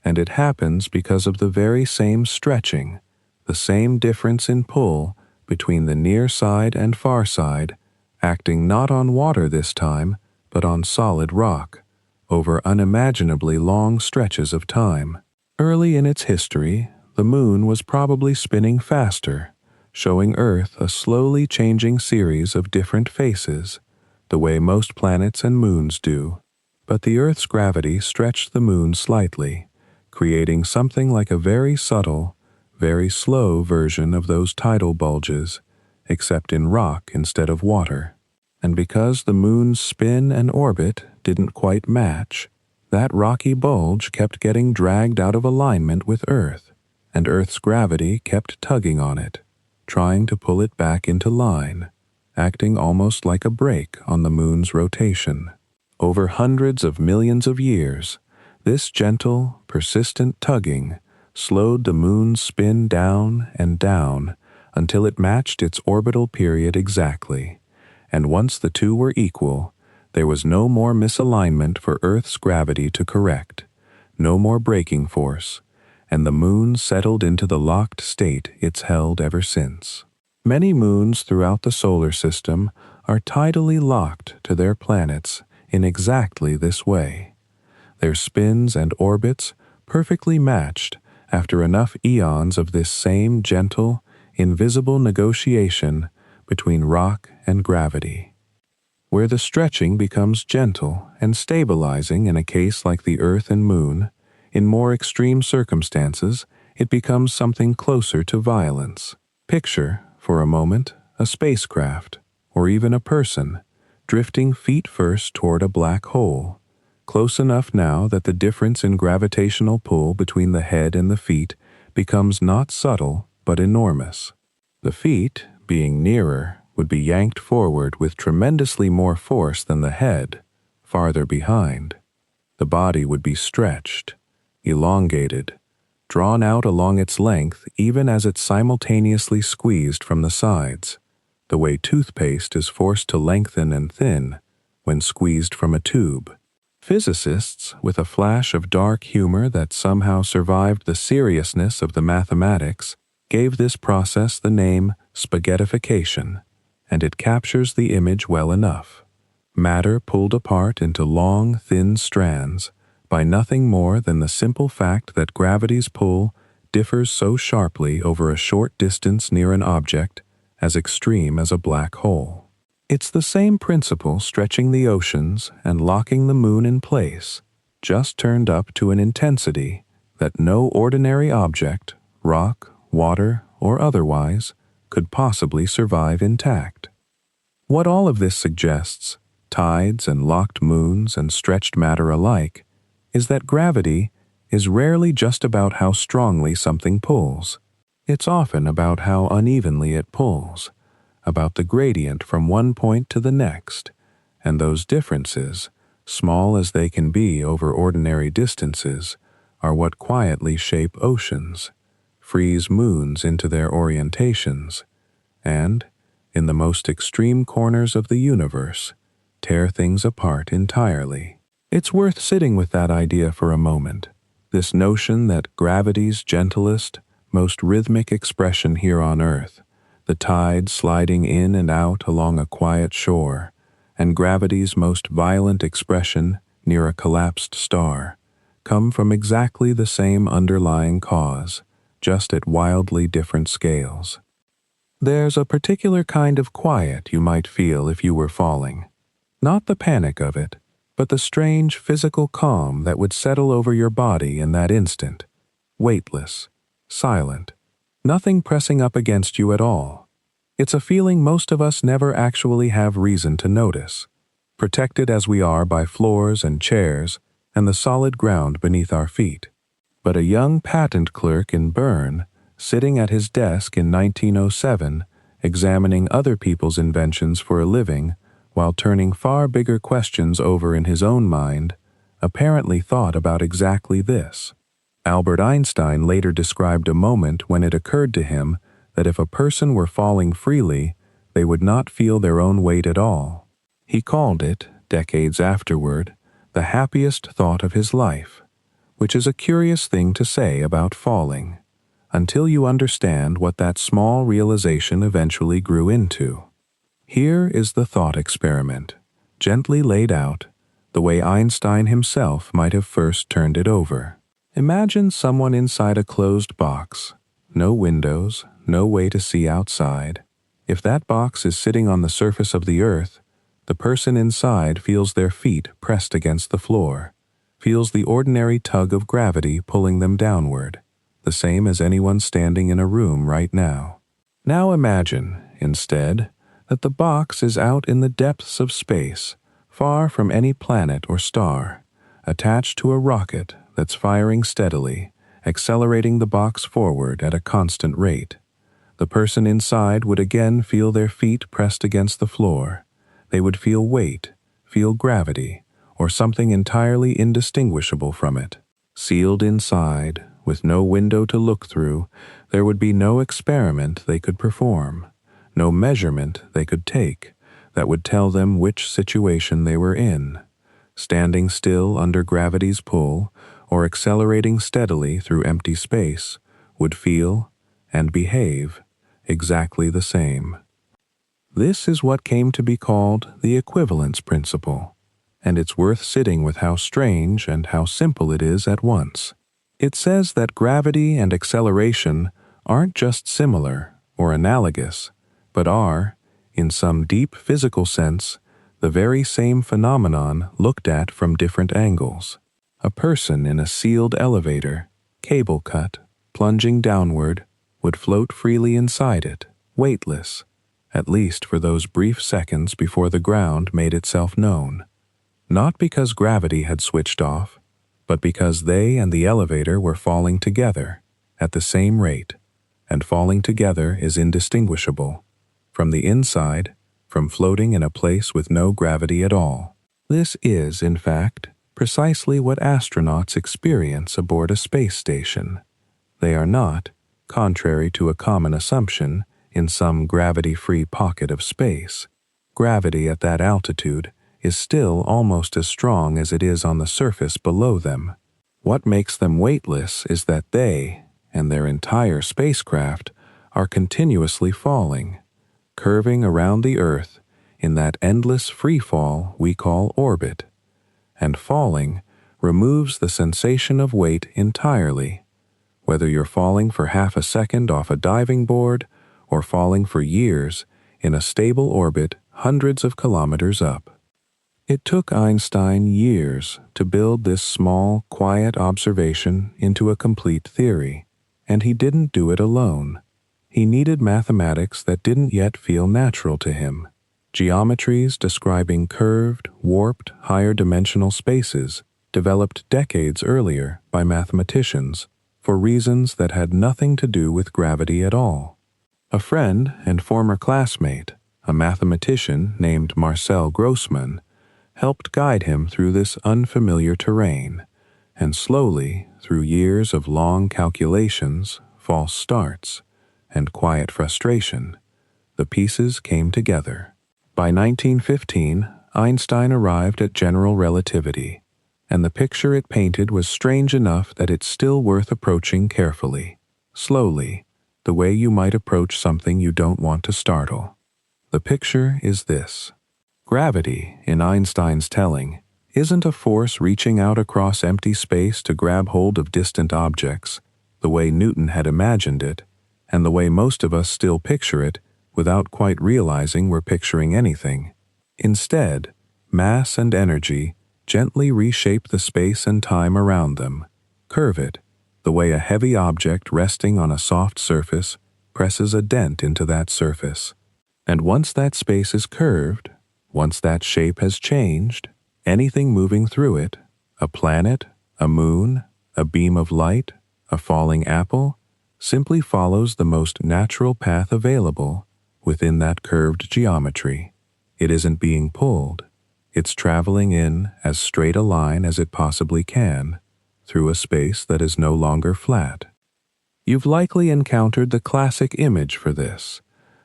and it happens because of the very same stretching, the same difference in pull between the near side and far side, acting not on water this time, but on solid rock, over unimaginably long stretches of time. Early in its history, the moon was probably spinning faster, showing Earth a slowly changing series of different faces, the way most planets and moons do. But the Earth's gravity stretched the moon slightly, creating something like a very subtle, very slow version of those tidal bulges, except in rock instead of water. And because the moon's spin and orbit didn't quite match, that rocky bulge kept getting dragged out of alignment with Earth, and Earth's gravity kept tugging on it, trying to pull it back into line, acting almost like a brake on the moon's rotation. Over hundreds of millions of years, this gentle, persistent tugging slowed the moon's spin down and down until it matched its orbital period exactly, and once the two were equal, there was no more misalignment for Earth's gravity to correct, no more braking force, and the moon settled into the locked state it's held ever since. Many moons throughout the solar system are tidally locked to their planets in exactly this way, their spins and orbits perfectly matched after enough eons of this same gentle, invisible negotiation between rock and gravity, where the stretching becomes gentle and stabilizing in a case like the Earth and Moon. In more extreme circumstances, it becomes something closer to violence. Picture, for a moment, a spacecraft, or even a person, drifting feet first toward a black hole, close enough now that the difference in gravitational pull between the head and the feet becomes not subtle but enormous. The feet, being nearer, would be yanked forward with tremendously more force than the head, farther behind. The body would be stretched, elongated, drawn out along its length even as it simultaneously squeezed from the sides, the way toothpaste is forced to lengthen and thin when squeezed from a tube. Physicists, with a flash of dark humor that somehow survived the seriousness of the mathematics, gave this process the name spaghettification, and it captures the image well enough. Matter pulled apart into long, thin strands by nothing more than the simple fact that gravity's pull differs so sharply over a short distance near an object as extreme as a black hole. It's the same principle stretching the oceans and locking the moon in place, just turned up to an intensity that no ordinary object, rock, water, or otherwise, could possibly survive intact. What all of this suggests, tides and locked moons and stretched matter alike, is that gravity is rarely just about how strongly something pulls. It's often about how unevenly it pulls, about the gradient from one point to the next, and those differences, small as they can be over ordinary distances, are what quietly shape oceans, freeze moons into their orientations, and, in the most extreme corners of the universe, tear things apart entirely. It's worth sitting with that idea for a moment, this notion that gravity's gentlest, most rhythmic expression here on Earth, the tide sliding in and out along a quiet shore, and gravity's most violent expression near a collapsed star, come from exactly the same underlying cause, just at wildly different scales. There's a particular kind of quiet you might feel if you were falling. Not the panic of it, but the strange physical calm that would settle over your body in that instant, weightless, silent, nothing pressing up against you at all. It's a feeling most of us never actually have reason to notice, protected as we are by floors and chairs and the solid ground beneath our feet. But a young patent clerk in Bern, sitting at his desk in 1907, examining other people's inventions for a living, while turning far bigger questions over in his own mind, apparently thought about exactly this. Albert Einstein later described a moment when it occurred to him that if a person were falling freely, they would not feel their own weight at all. He called it, decades afterward, the happiest thought of his life, which is a curious thing to say about falling, until you understand what that small realization eventually grew into. Here is the thought experiment, gently laid out, the way Einstein himself might have first turned it over. Imagine someone inside a closed box, no windows, no way to see outside. If that box is sitting on the surface of the earth, the person inside feels their feet pressed against the floor, feels the ordinary tug of gravity pulling them downward, the same as anyone standing in a room right now. Now imagine, instead, that the box is out in the depths of space, far from any planet or star, attached to a rocket that's firing steadily, accelerating the box forward at a constant rate. The person inside would again feel their feet pressed against the floor. They would feel weight, feel gravity, or something entirely indistinguishable from it. Sealed inside, with no window to look through, there would be no experiment they could perform, no measurement they could take that would tell them which situation they were in, standing still under gravity's pull or accelerating steadily through empty space, would feel and behave exactly the same. This is what came to be called the equivalence principle, and it's worth sitting with how strange and how simple it is at once. It says that gravity and acceleration aren't just similar or analogous, but are, in some deep physical sense, the very same phenomenon looked at from different angles. A person in a sealed elevator, cable cut, plunging downward, would float freely inside it, weightless, at least for those brief seconds before the ground made itself known. Not because gravity had switched off, but because they and the elevator were falling together at the same rate, and falling together is indistinguishable, from the inside, from floating in a place with no gravity at all. This is, in fact, precisely what astronauts experience aboard a space station. They are not, contrary to a common assumption, in some gravity-free pocket of space. Gravity at that altitude is still almost as strong as it is on the surface below them. What makes them weightless is that they, and their entire spacecraft, are continuously falling, curving around the Earth in that endless free fall we call orbit. And falling removes the sensation of weight entirely, whether you're falling for half a second off a diving board or falling for years in a stable orbit hundreds of kilometers up. It took Einstein years to build this small, quiet observation into a complete theory, and he didn't do it alone. He needed mathematics that didn't yet feel natural to him, geometries describing curved, warped, higher-dimensional spaces developed decades earlier by mathematicians for reasons that had nothing to do with gravity at all. A friend and former classmate, a mathematician named Marcel Grossmann, helped guide him through this unfamiliar terrain, and slowly, through years of long calculations, false starts, and quiet frustration, the pieces came together. By 1915, Einstein arrived at general relativity, and the picture it painted was strange enough that it's still worth approaching carefully, slowly, the way you might approach something you don't want to startle. The picture is this. Gravity, in Einstein's telling, isn't a force reaching out across empty space to grab hold of distant objects, the way Newton had imagined it, and the way most of us still picture it without quite realizing we're picturing anything. Instead, mass and energy gently reshape the space and time around them, curve it, the way a heavy object resting on a soft surface presses a dent into that surface. And once that space is curved, once that shape has changed, anything moving through it, a planet, a moon, a beam of light, a falling apple, simply follows the most natural path available within that curved geometry. It isn't being pulled. It's traveling in as straight a line as it possibly can, through a space that is no longer flat. You've likely encountered the classic image for this,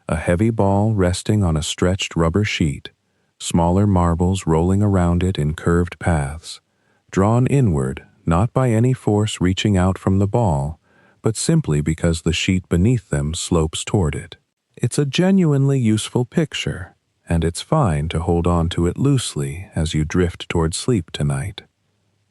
a heavy ball resting on a stretched rubber sheet, smaller marbles rolling around it in curved paths, drawn inward not by any force reaching out from the ball, but simply because the sheet beneath them slopes toward it. It's a genuinely useful picture, and it's fine to hold on to it loosely as you drift toward sleep tonight.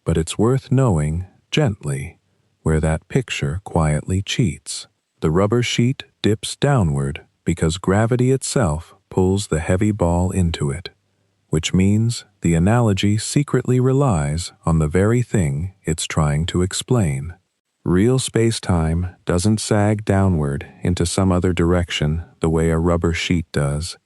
But it's worth knowing, gently, where that picture quietly cheats. The rubber sheet dips downward because gravity itself pulls the heavy ball into it, which means the analogy secretly relies on the very thing it's trying to explain. Real space-time doesn't sag downward into some other direction the way a rubber sheet does.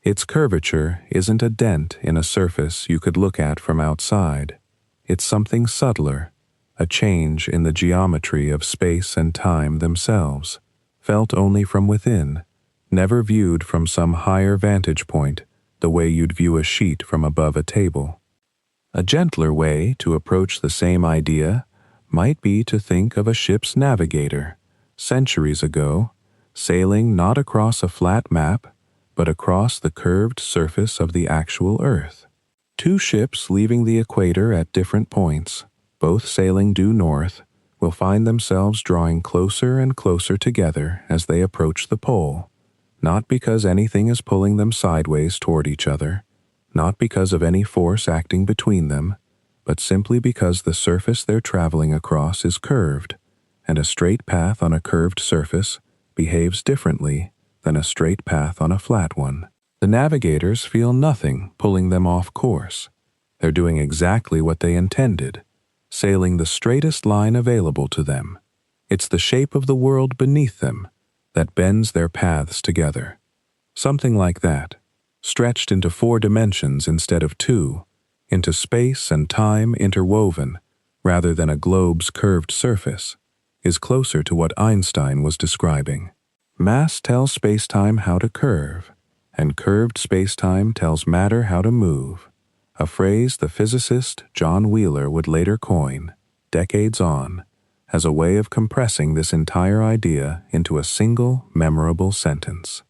Its curvature isn't a dent in a surface you could look at from outside. It's something subtler, a change in the geometry of space and time themselves, felt only from within, never viewed from some higher vantage point, the way you'd view a sheet from above a table. A gentler way to approach the same idea might be to think of a ship's navigator, centuries ago, sailing not across a flat map, but across the curved surface of the actual Earth. Two ships leaving the equator at different points, both sailing due north, will find themselves drawing closer and closer together as they approach the pole, not because anything is pulling them sideways toward each other, not because of any force acting between them, but simply because the surface they're traveling across is curved, and a straight path on a curved surface behaves differently than a straight path on a flat one. The navigators feel nothing pulling them off course. They're doing exactly what they intended, sailing the straightest line available to them. It's the shape of the world beneath them that bends their paths together. Something like that, stretched into 4 dimensions instead of 2, into space and time interwoven, rather than a globe's curved surface, is closer to what Einstein was describing. Mass tells spacetime how to curve, and curved spacetime tells matter how to move, a phrase the physicist John Wheeler would later coin, decades on, as a way of compressing this entire idea into a single, memorable sentence.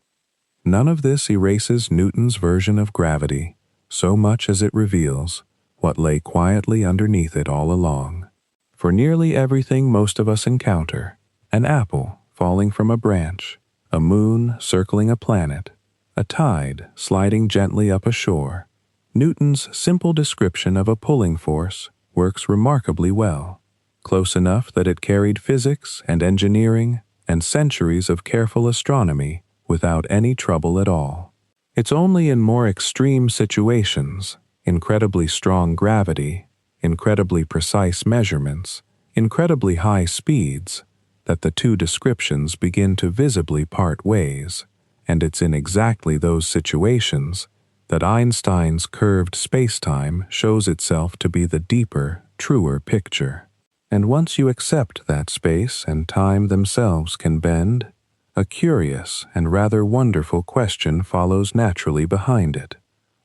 None of this erases Newton's version of gravity so much as it reveals what lay quietly underneath it all along. For nearly everything most of us encounter, an apple falling from a branch, a moon circling a planet, a tide sliding gently up a shore, Newton's simple description of a pulling force works remarkably well, close enough that it carried physics and engineering and centuries of careful astronomy without any trouble at all. It's only in more extreme situations, incredibly strong gravity, incredibly precise measurements, incredibly high speeds, that the two descriptions begin to visibly part ways, and it's in exactly those situations that Einstein's curved spacetime shows itself to be the deeper, truer picture. And once you accept that space and time themselves can bend, a curious and rather wonderful question follows naturally behind it,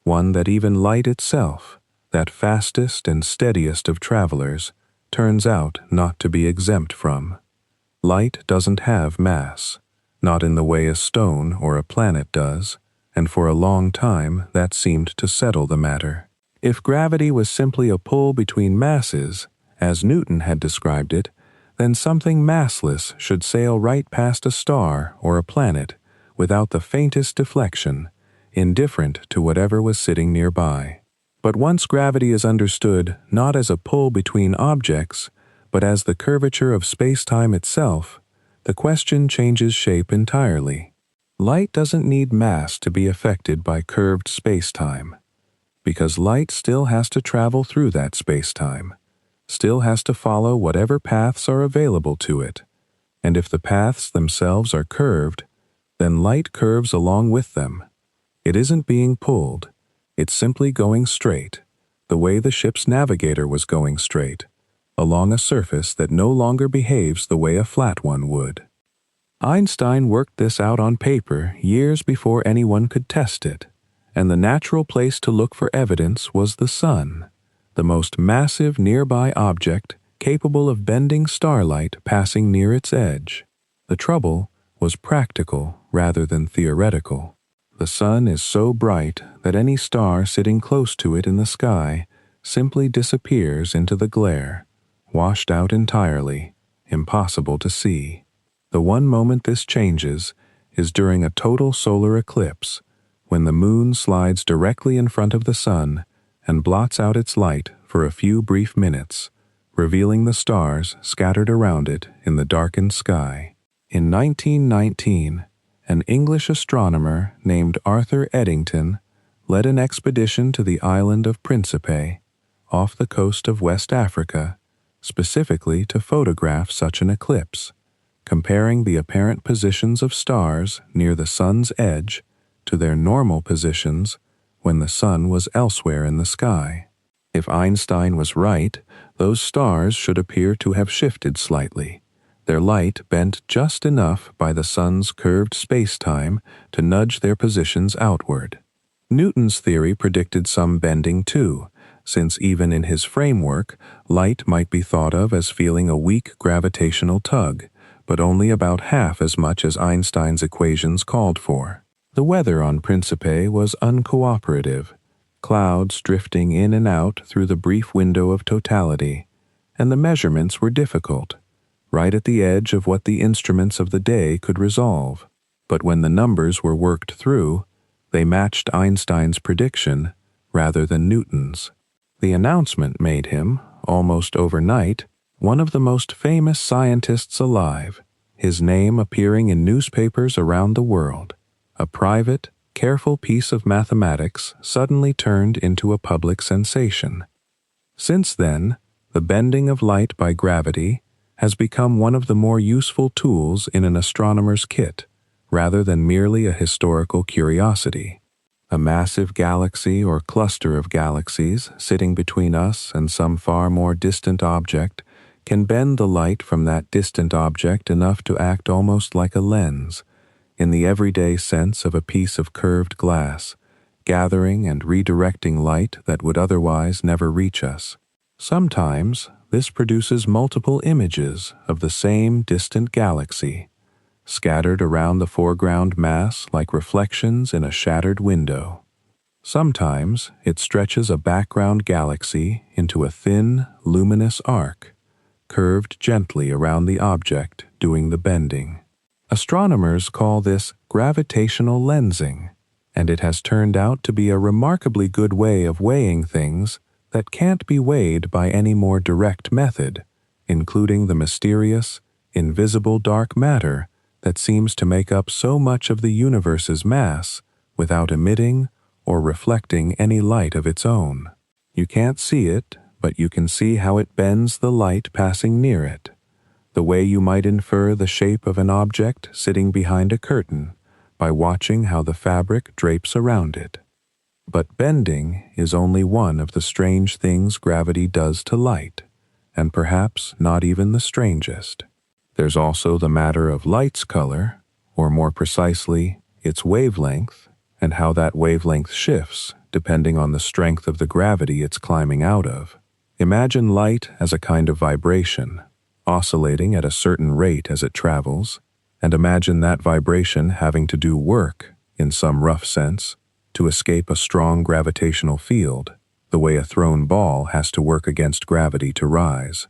one that even light itself, that fastest and steadiest of travelers, turns out not to be exempt from. Light doesn't have mass, not in the way a stone or a planet does, and for a long time that seemed to settle the matter. If gravity was simply a pull between masses, as Newton had described it, then something massless should sail right past a star or a planet without the faintest deflection, indifferent to whatever was sitting nearby. But once gravity is understood not as a pull between objects, but as the curvature of space-time itself, the question changes shape entirely. Light doesn't need mass to be affected by curved space-time, because light still has to travel through that space-time, still has to follow whatever paths are available to it, and if the paths themselves are curved, then light curves along with them. It isn't being pulled, it's simply going straight, the way the ship's navigator was going straight, along a surface that no longer behaves the way a flat one would. Einstein worked this out on paper years before anyone could test it, and the natural place to look for evidence was the sun, the most massive nearby object capable of bending starlight passing near its edge. The trouble was practical rather than theoretical. The sun is so bright that any star sitting close to it in the sky simply disappears into the glare, washed out entirely, impossible to see. The one moment this changes is during a total solar eclipse, when the moon slides directly in front of the sun and blots out its light for a few brief minutes, revealing the stars scattered around it in the darkened sky. In 1919, an English astronomer named Arthur Eddington led an expedition to the island of Principe, off the coast of West Africa, specifically to photograph such an eclipse, comparing the apparent positions of stars near the sun's edge to their normal positions when the sun was elsewhere in the sky. If Einstein was right, those stars should appear to have shifted slightly, their light bent just enough by the sun's curved space-time to nudge their positions outward. Newton's theory predicted some bending too, since even in his framework, light might be thought of as feeling a weak gravitational tug, but only about half as much as Einstein's equations called for. The weather on Principe was uncooperative, clouds drifting in and out through the brief window of totality, and the measurements were difficult, right at the edge of what the instruments of the day could resolve. But when the numbers were worked through, they matched Einstein's prediction rather than Newton's. The announcement made him, almost overnight, one of the most famous scientists alive, his name appearing in newspapers around the world. A private, careful piece of mathematics suddenly turned into a public sensation. Since then, the bending of light by gravity has become one of the more useful tools in an astronomer's kit, rather than merely a historical curiosity. A massive galaxy or cluster of galaxies sitting between us and some far more distant object can bend the light from that distant object enough to act almost like a lens, in the everyday sense of a piece of curved glass, gathering and redirecting light that would otherwise never reach us. Sometimes, this produces multiple images of the same distant galaxy, scattered around the foreground mass like reflections in a shattered window. Sometimes it stretches a background galaxy into a thin, luminous arc, curved gently around the object doing the bending. Astronomers call this gravitational lensing, and it has turned out to be a remarkably good way of weighing things that can't be weighed by any more direct method, including the mysterious, invisible dark matter that seems to make up so much of the universe's mass without emitting or reflecting any light of its own. You can't see it, but you can see how it bends the light passing near it, the way you might infer the shape of an object sitting behind a curtain by watching how the fabric drapes around it. But bending is only one of the strange things gravity does to light, and perhaps not even the strangest. There's also the matter of light's color, or more precisely, its wavelength, and how that wavelength shifts depending on the strength of the gravity it's climbing out of. Imagine light as a kind of vibration, oscillating at a certain rate as it travels, and imagine that vibration having to do work, in some rough sense, to escape a strong gravitational field, the way a thrown ball has to work against gravity to rise.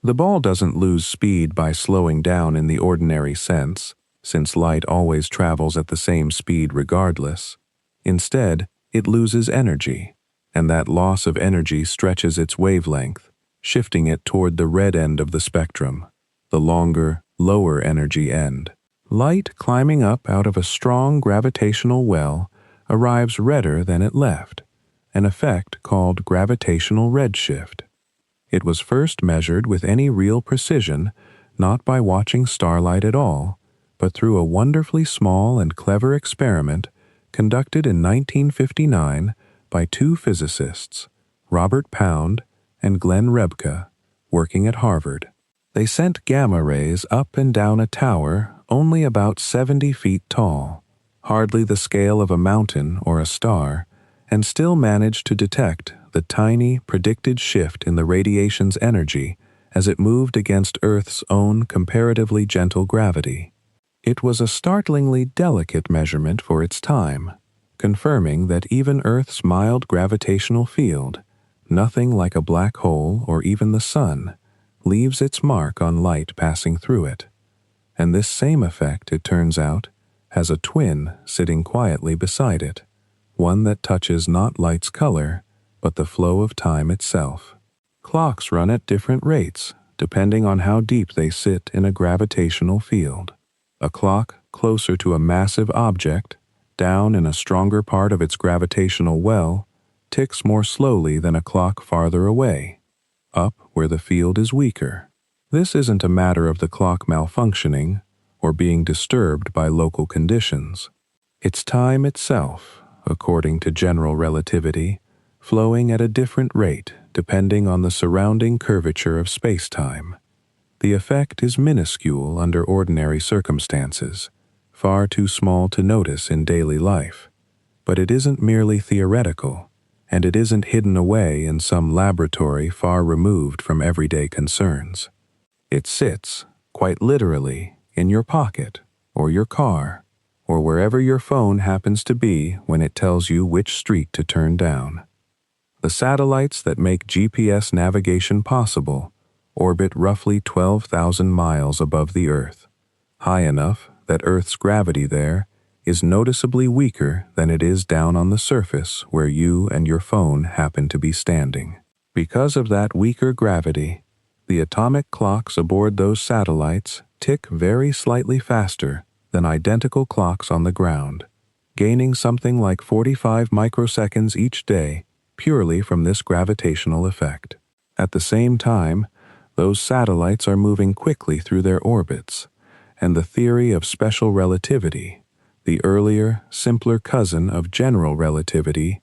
The ball doesn't lose speed by slowing down in the ordinary sense, since light always travels at the same speed regardless. Instead, it loses energy, and that loss of energy stretches its wavelength, shifting it toward the red end of the spectrum, the longer, lower energy end. Light climbing up out of a strong gravitational well arrives redder than it left, an effect called gravitational redshift. It was first measured with any real precision, not by watching starlight at all, but through a wonderfully small and clever experiment conducted in 1959 by two physicists, Robert Pound and Glenn Rebka, working at Harvard. They sent gamma rays up and down a tower only about 70 feet tall, hardly the scale of a mountain or a star, and still managed to detect the tiny predicted shift in the radiation's energy as it moved against Earth's own comparatively gentle gravity. It was a startlingly delicate measurement for its time, confirming that even Earth's mild gravitational field, nothing like a black hole or even the sun, leaves its mark on light passing through it. And this same effect, it turns out, has a twin sitting quietly beside it, one that touches not light's color, but the flow of time itself. Clocks run at different rates, depending on how deep they sit in a gravitational field. A clock closer to a massive object, down in a stronger part of its gravitational well, ticks more slowly than a clock farther away, up where the field is weaker. This isn't a matter of the clock malfunctioning or being disturbed by local conditions. It's time itself, according to general relativity, flowing at a different rate depending on the surrounding curvature of space-time. The effect is minuscule under ordinary circumstances, far too small to notice in daily life, but it isn't merely theoretical. and it isn't hidden away in some laboratory far removed from everyday concerns. It sits, quite literally, in your pocket, or your car, or wherever your phone happens to be when it tells you which street to turn down. The satellites that make GPS navigation possible orbit roughly 12,000 miles above the Earth, high enough that Earth's gravity there is noticeably weaker than it is down on the surface where you and your phone happen to be standing. Because of that weaker gravity, the atomic clocks aboard those satellites tick very slightly faster than identical clocks on the ground, gaining something like 45 microseconds each day purely from this gravitational effect. At the same time, those satellites are moving quickly through their orbits, and the theory of special relativity, the earlier, simpler cousin of general relativity,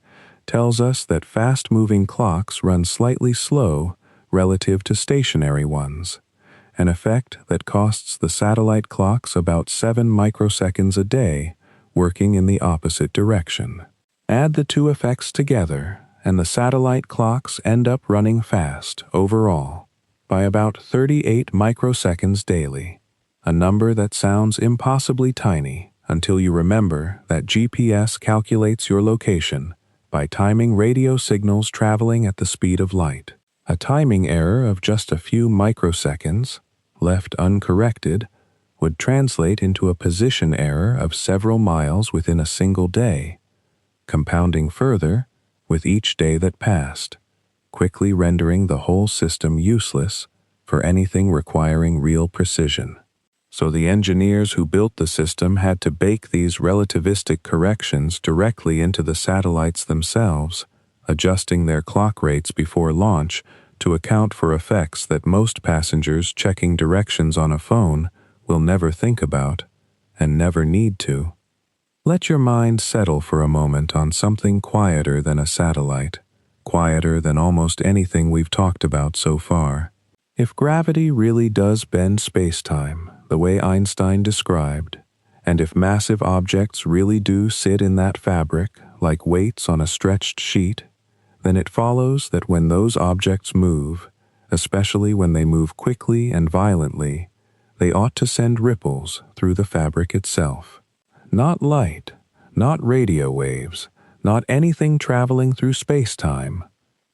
tells us that fast-moving clocks run slightly slow relative to stationary ones, an effect that costs the satellite clocks about 7 microseconds a day, working in the opposite direction. Add the two effects together, and the satellite clocks end up running fast, overall, by about 38 microseconds daily, a number that sounds impossibly tiny until you remember that GPS calculates your location by timing radio signals traveling at the speed of light. A timing error of just a few microseconds, left uncorrected, would translate into a position error of several miles within a single day, compounding further with each day that passed, quickly rendering the whole system useless for anything requiring real precision. So the engineers who built the system had to bake these relativistic corrections directly into the satellites themselves, adjusting their clock rates before launch to account for effects that most passengers checking directions on a phone will never think about and never need to. Let your mind settle for a moment on something quieter than a satellite, quieter than almost anything we've talked about so far. If gravity really does bend space-time the way Einstein described, and if massive objects really do sit in that fabric like weights on a stretched sheet, then it follows that when those objects move, especially when they move quickly and violently, they ought to send ripples through the fabric itself. Not light, not radio waves, not anything traveling through space-time,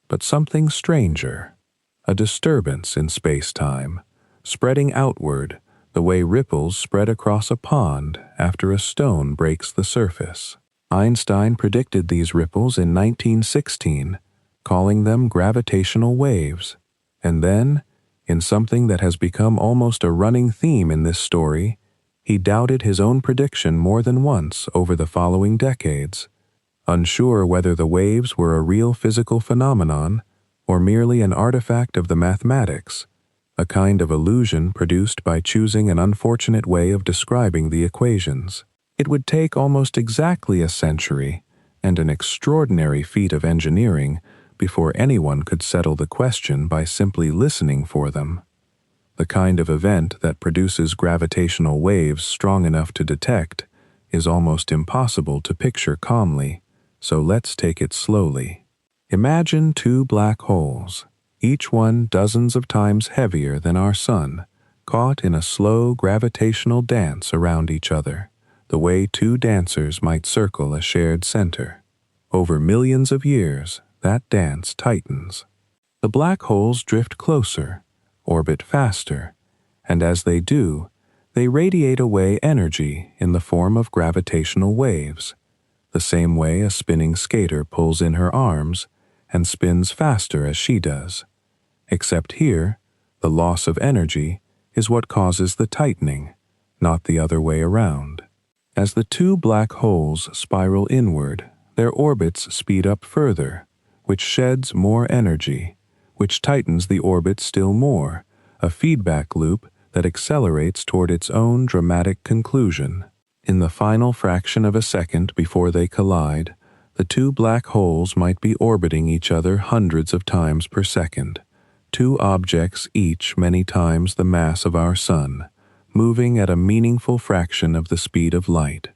but something stranger, a disturbance in space-time, spreading outward the way ripples spread across a pond after a stone breaks the surface. Einstein predicted these ripples in 1916, calling them gravitational waves, and then, in something that has become almost a running theme in this story, he doubted his own prediction more than once over the following decades, unsure whether the waves were a real physical phenomenon or merely an artifact of the mathematics, a kind of illusion produced by choosing an unfortunate way of describing the equations. It would take almost exactly a century and an extraordinary feat of engineering before anyone could settle the question by simply listening for them. The kind of event that produces gravitational waves strong enough to detect is almost impossible to picture calmly, so let's take it slowly. Imagine two black holes, each one dozens of times heavier than our sun, caught in a slow gravitational dance around each other, the way two dancers might circle a shared center. Over millions of years, that dance tightens. The black holes drift closer, orbit faster, and as they do, they radiate away energy in the form of gravitational waves, the same way a spinning skater pulls in her arms and spins faster as she does. Except here, the loss of energy is what causes the tightening, not the other way around. As the two black holes spiral inward, their orbits speed up further, which sheds more energy, which tightens the orbit still more, a feedback loop that accelerates toward its own dramatic conclusion. In the final fraction of a second before they collide, the two black holes might be orbiting each other hundreds of times per second, two objects each many times the mass of our sun, moving at a meaningful fraction of the speed of light,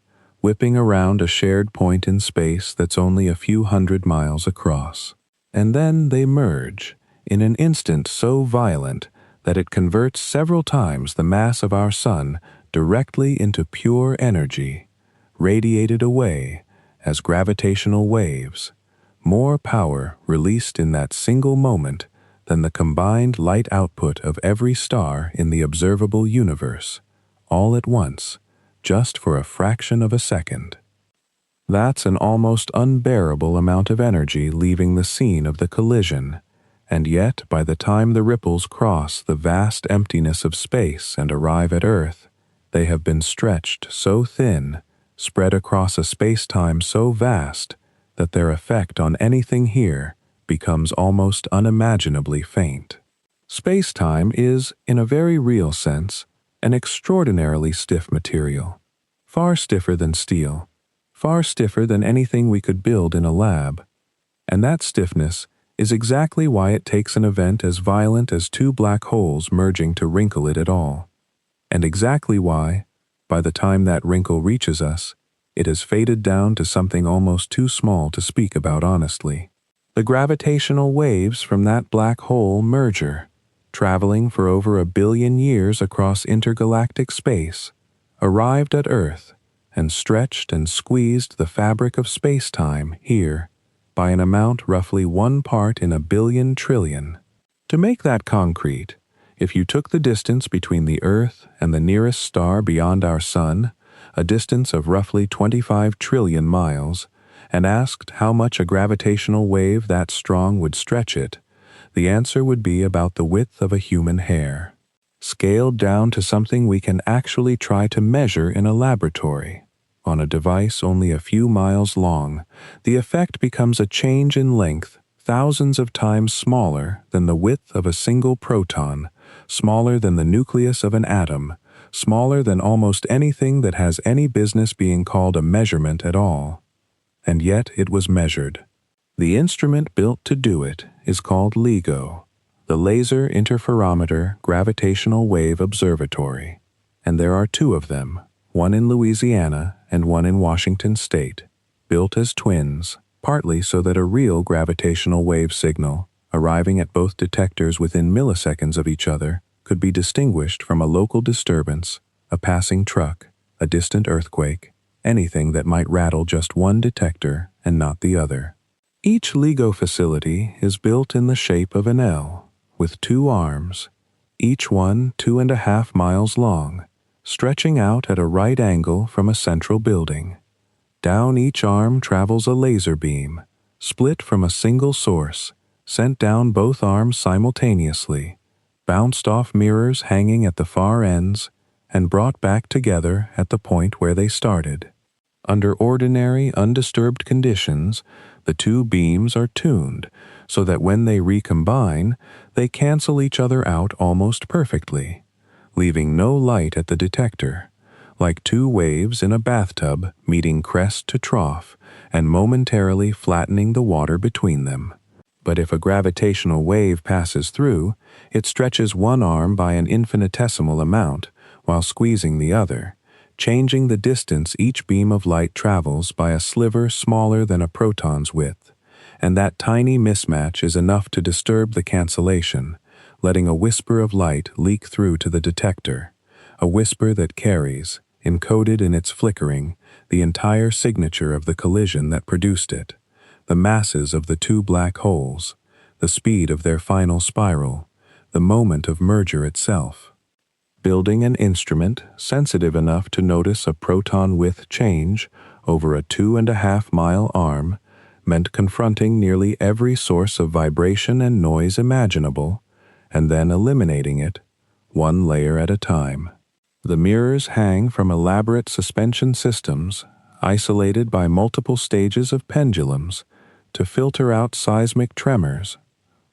whipping around a shared point in space that's only a few hundred miles across. And then they merge, in an instant so violent that it converts several times the mass of our Sun directly into pure energy, radiated away as gravitational waves, more power released in that single moment than the combined light output of every star in the observable universe, all at once, just for a fraction of a second. That's an almost unbearable amount of energy leaving the scene of the collision, and yet by the time the ripples cross the vast emptiness of space and arrive at Earth, they have been stretched so thin, spread across a space-time so vast, that their effect on anything here becomes almost unimaginably faint. Space-time is, in a very real sense, an extraordinarily stiff material, far stiffer than steel, far stiffer than anything we could build in a lab. And that stiffness is exactly why it takes an event as violent as two black holes merging to wrinkle it at all, and exactly why, by the time that wrinkle reaches us, it has faded down to something almost too small to speak about honestly. The gravitational waves from that black hole merger, traveling for over 1 billion years across intergalactic space, arrived at Earth and stretched and squeezed the fabric of space-time here by an amount roughly 1 part in 1 billion trillion. To make that concrete, if you took the distance between the Earth and the nearest star beyond our Sun, a distance of roughly 25 trillion miles, and asked how much a gravitational wave that strong would stretch it, the answer would be about the width of a human hair. Scaled down to something we can actually try to measure in a laboratory, on a device only a few miles long, the effect becomes a change in length thousands of times smaller than the width of a single proton, smaller than the nucleus of an atom, smaller than almost anything that has any business being called a measurement at all. And yet it was measured. The instrument built to do it is called LIGO, the Laser Interferometer Gravitational Wave Observatory, and there are 2 of them, one in Louisiana and one in Washington State, built as twins, partly so that a real gravitational wave signal, arriving at both detectors within milliseconds of each other, could be distinguished from a local disturbance, a passing truck, a distant earthquake, anything that might rattle just one detector and not the other. Each LIGO facility is built in the shape of an L, with 2 arms, each one 2.5 miles long, stretching out at a right angle from a central building. Down each arm travels a laser beam, split from a single source, sent down both arms simultaneously, bounced off mirrors hanging at the far ends, and brought back together at the point where they started. Under ordinary, undisturbed conditions, the 2 beams are tuned so that when they recombine, they cancel each other out almost perfectly, leaving no light at the detector, like 2 waves in a bathtub meeting crest to trough and momentarily flattening the water between them. But if a gravitational wave passes through, it stretches one arm by an infinitesimal amount while squeezing the other, changing the distance each beam of light travels by a sliver smaller than a proton's width, and that tiny mismatch is enough to disturb the cancellation, letting a whisper of light leak through to the detector, a whisper that carries, encoded in its flickering, the entire signature of the collision that produced it, the masses of the 2 black holes, the speed of their final spiral, the moment of merger itself. Building an instrument sensitive enough to notice a proton width change over a 2.5-mile arm meant confronting nearly every source of vibration and noise imaginable, and then eliminating it, one layer at a time. The mirrors hang from elaborate suspension systems, isolated by multiple stages of pendulums, to filter out seismic tremors,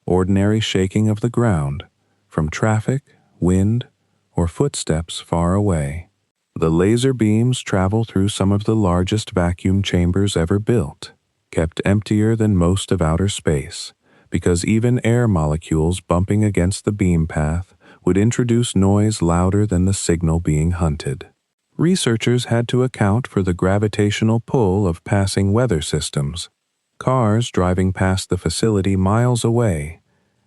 ordinary shaking of the ground, from traffic, wind, or footsteps far away. The laser beams travel through some of the largest vacuum chambers ever built, kept emptier than most of outer space, because even air molecules bumping against the beam path would introduce noise louder than the signal being hunted. Researchers had to account for the gravitational pull of passing weather systems, cars driving past the facility miles away,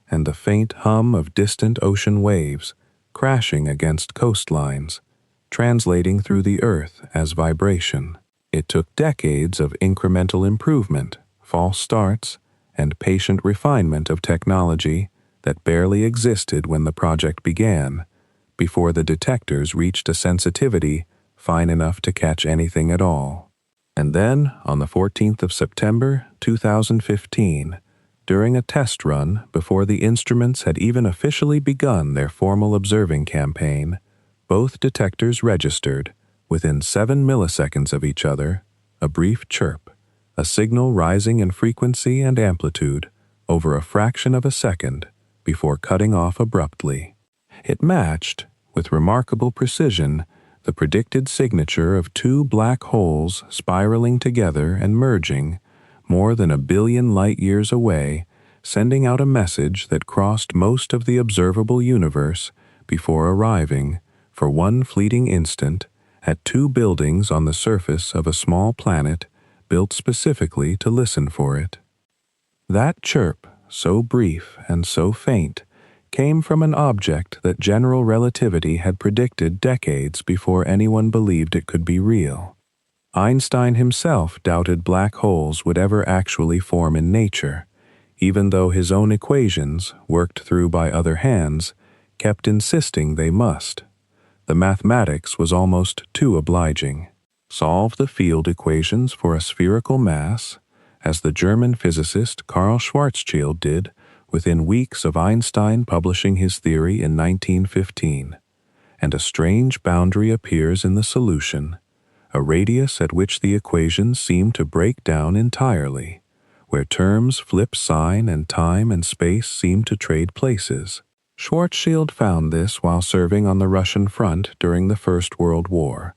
and the faint hum of distant ocean waves crashing against coastlines, translating through the earth as vibration. It took decades of incremental improvement, false starts, and patient refinement of technology that barely existed when the project began, before the detectors reached a sensitivity fine enough to catch anything at all. And then, on the 14th of September, 2015, during a test run before the instruments had even officially begun their formal observing campaign, both detectors registered, within 7 milliseconds of each other, a brief chirp, a signal rising in frequency and amplitude over a fraction of a second before cutting off abruptly. It matched, with remarkable precision, the predicted signature of two black holes spiraling together and merging more than 1 billion light-years away, sending out a message that crossed most of the observable universe before arriving, for one fleeting instant, at two buildings on the surface of a small planet built specifically to listen for it. That chirp, so brief and so faint, came from an object that general relativity had predicted decades before anyone believed it could be real. Einstein himself doubted black holes would ever actually form in nature, even though his own equations, worked through by other hands, kept insisting they must. The mathematics was almost too obliging. Solve the field equations for a spherical mass, as the German physicist Karl Schwarzschild did within weeks of Einstein publishing his theory in 1915, and a strange boundary appears in the solution, a radius at which the equations seem to break down entirely, where terms flip sign and time and space seem to trade places. Schwarzschild found this while serving on the Russian front during the First World War,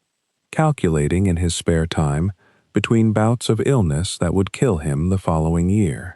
calculating in his spare time between bouts of illness that would kill him the following year.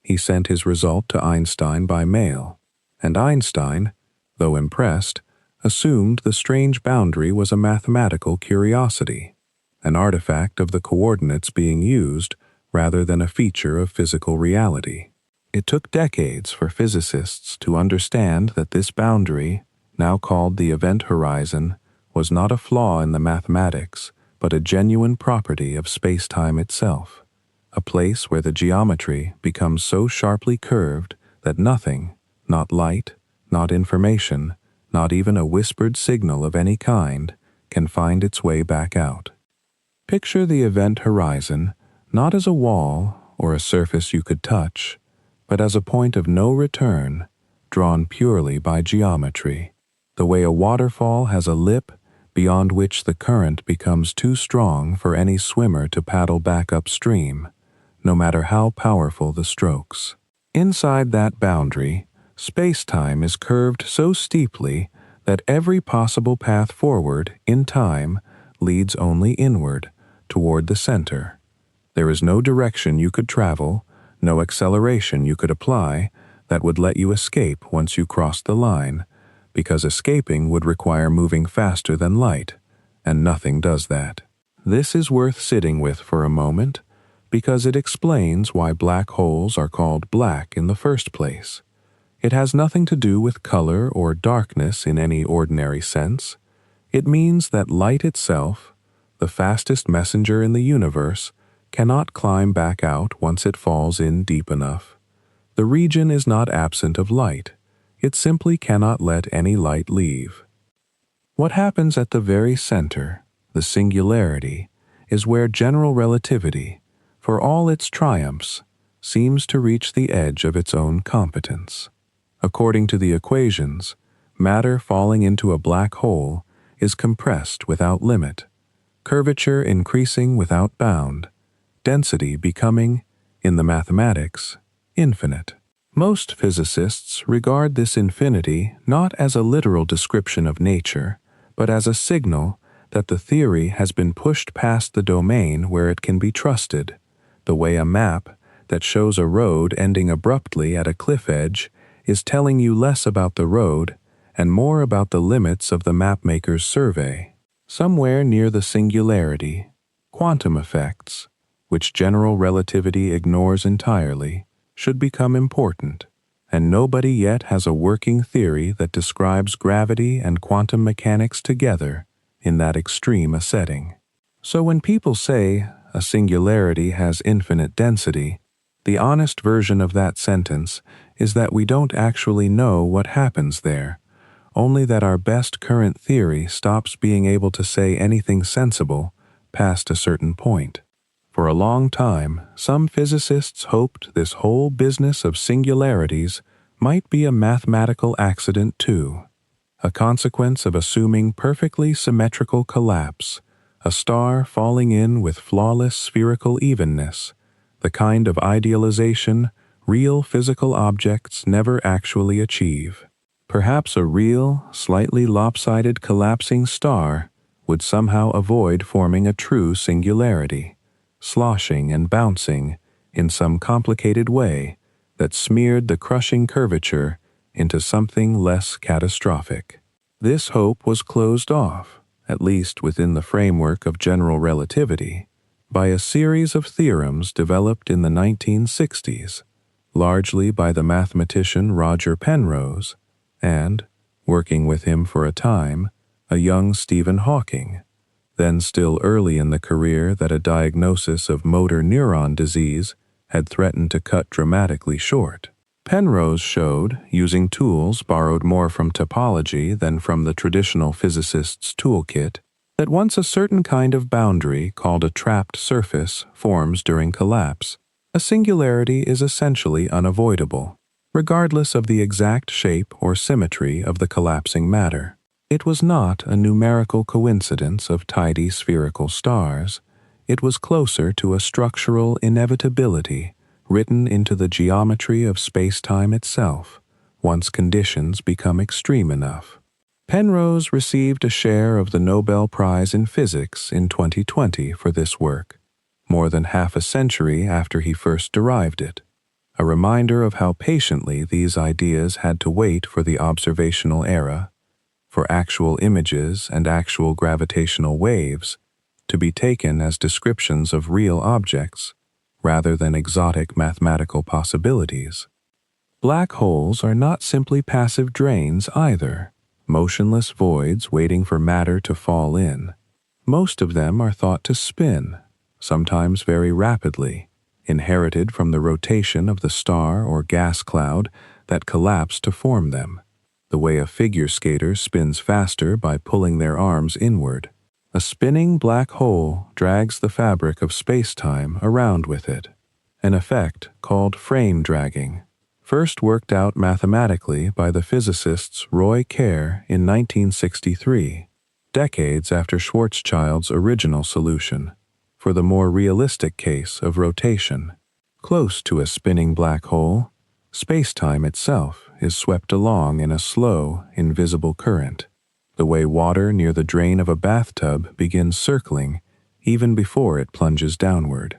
He sent his result to Einstein by mail, and Einstein, though impressed, assumed the strange boundary was a mathematical curiosity, an artifact of the coordinates being used rather than a feature of physical reality. It took decades for physicists to understand that this boundary, now called the event horizon, was not a flaw in the mathematics, but a genuine property of space-time itself, a place where the geometry becomes so sharply curved that nothing, not light, not information, not even a whispered signal of any kind, can find its way back out. Picture the event horizon not as a wall or a surface you could touch, but as a point of no return, drawn purely by geometry, the way a waterfall has a lip beyond which the current becomes too strong for any swimmer to paddle back upstream, no matter how powerful the strokes. Inside that boundary, space-time is curved so steeply that every possible path forward, in time, leads only inward, toward the center. There is no direction you could travel, no acceleration you could apply that would let you escape once you crossed the line, because escaping would require moving faster than light, and nothing does that. This is worth sitting with for a moment, because it explains why black holes are called black in the first place. It has nothing to do with color or darkness in any ordinary sense. It means that light itself, the fastest messenger in the universe, cannot climb back out once it falls in deep enough. The region is not absent of light. It simply cannot let any light leave. What happens at the very center, the singularity, is where general relativity, for all its triumphs, seems to reach the edge of its own competence. According to the equations, matter falling into a black hole is compressed without limit, curvature increasing without bound, density becoming, in the mathematics, infinite. Most physicists regard this infinity not as a literal description of nature, but as a signal that the theory has been pushed past the domain where it can be trusted, the way a map that shows a road ending abruptly at a cliff edge is telling you less about the road and more about the limits of the mapmaker's survey. Somewhere near the singularity, quantum effects, which general relativity ignores entirely, should become important, and nobody yet has a working theory that describes gravity and quantum mechanics together in that extreme a setting. So when people say a singularity has infinite density, the honest version of that sentence is that we don't actually know what happens there, only that our best current theory stops being able to say anything sensible past a certain point. For a long time, some physicists hoped this whole business of singularities might be a mathematical accident too, a consequence of assuming perfectly symmetrical collapse, a star falling in with flawless spherical evenness, the kind of idealization real physical objects never actually achieve. Perhaps a real, slightly lopsided collapsing star would somehow avoid forming a true singularity, sloshing and bouncing in some complicated way that smeared the crushing curvature into something less catastrophic. This hope was closed off, at least within the framework of general relativity, by a series of theorems developed in the 1960s, largely by the mathematician Roger Penrose, and, working with him for a time, a young Stephen Hawking, then still early in the career that a diagnosis of motor neuron disease had threatened to cut dramatically short. Penrose showed, using tools borrowed more from topology than from the traditional physicist's toolkit, that once a certain kind of boundary called a trapped surface forms during collapse, a singularity is essentially unavoidable, regardless of the exact shape or symmetry of the collapsing matter. It was not a numerical coincidence of tidy spherical stars. It was closer to a structural inevitability written into the geometry of space-time itself, once conditions become extreme enough. Penrose received a share of the Nobel Prize in Physics in 2020 for this work, more than half a century after he first derived it, a reminder of how patiently these ideas had to wait for the observational era, for actual images and actual gravitational waves to be taken as descriptions of real objects rather than exotic mathematical possibilities. Black holes are not simply passive drains either, motionless voids waiting for matter to fall in. Most of them are thought to spin, sometimes very rapidly, inherited from the rotation of the star or gas cloud that collapsed to form them, the way a figure skater spins faster by pulling their arms inward. A spinning black hole drags the fabric of space-time around with it, an effect called frame dragging, first worked out mathematically by the physicists Roy Kerr in 1963, decades after Schwarzschild's original solution, for the more realistic case of rotation. Close to a spinning black hole, space-time itself is swept along in a slow, invisible current, the way water near the drain of a bathtub begins circling even before it plunges downward.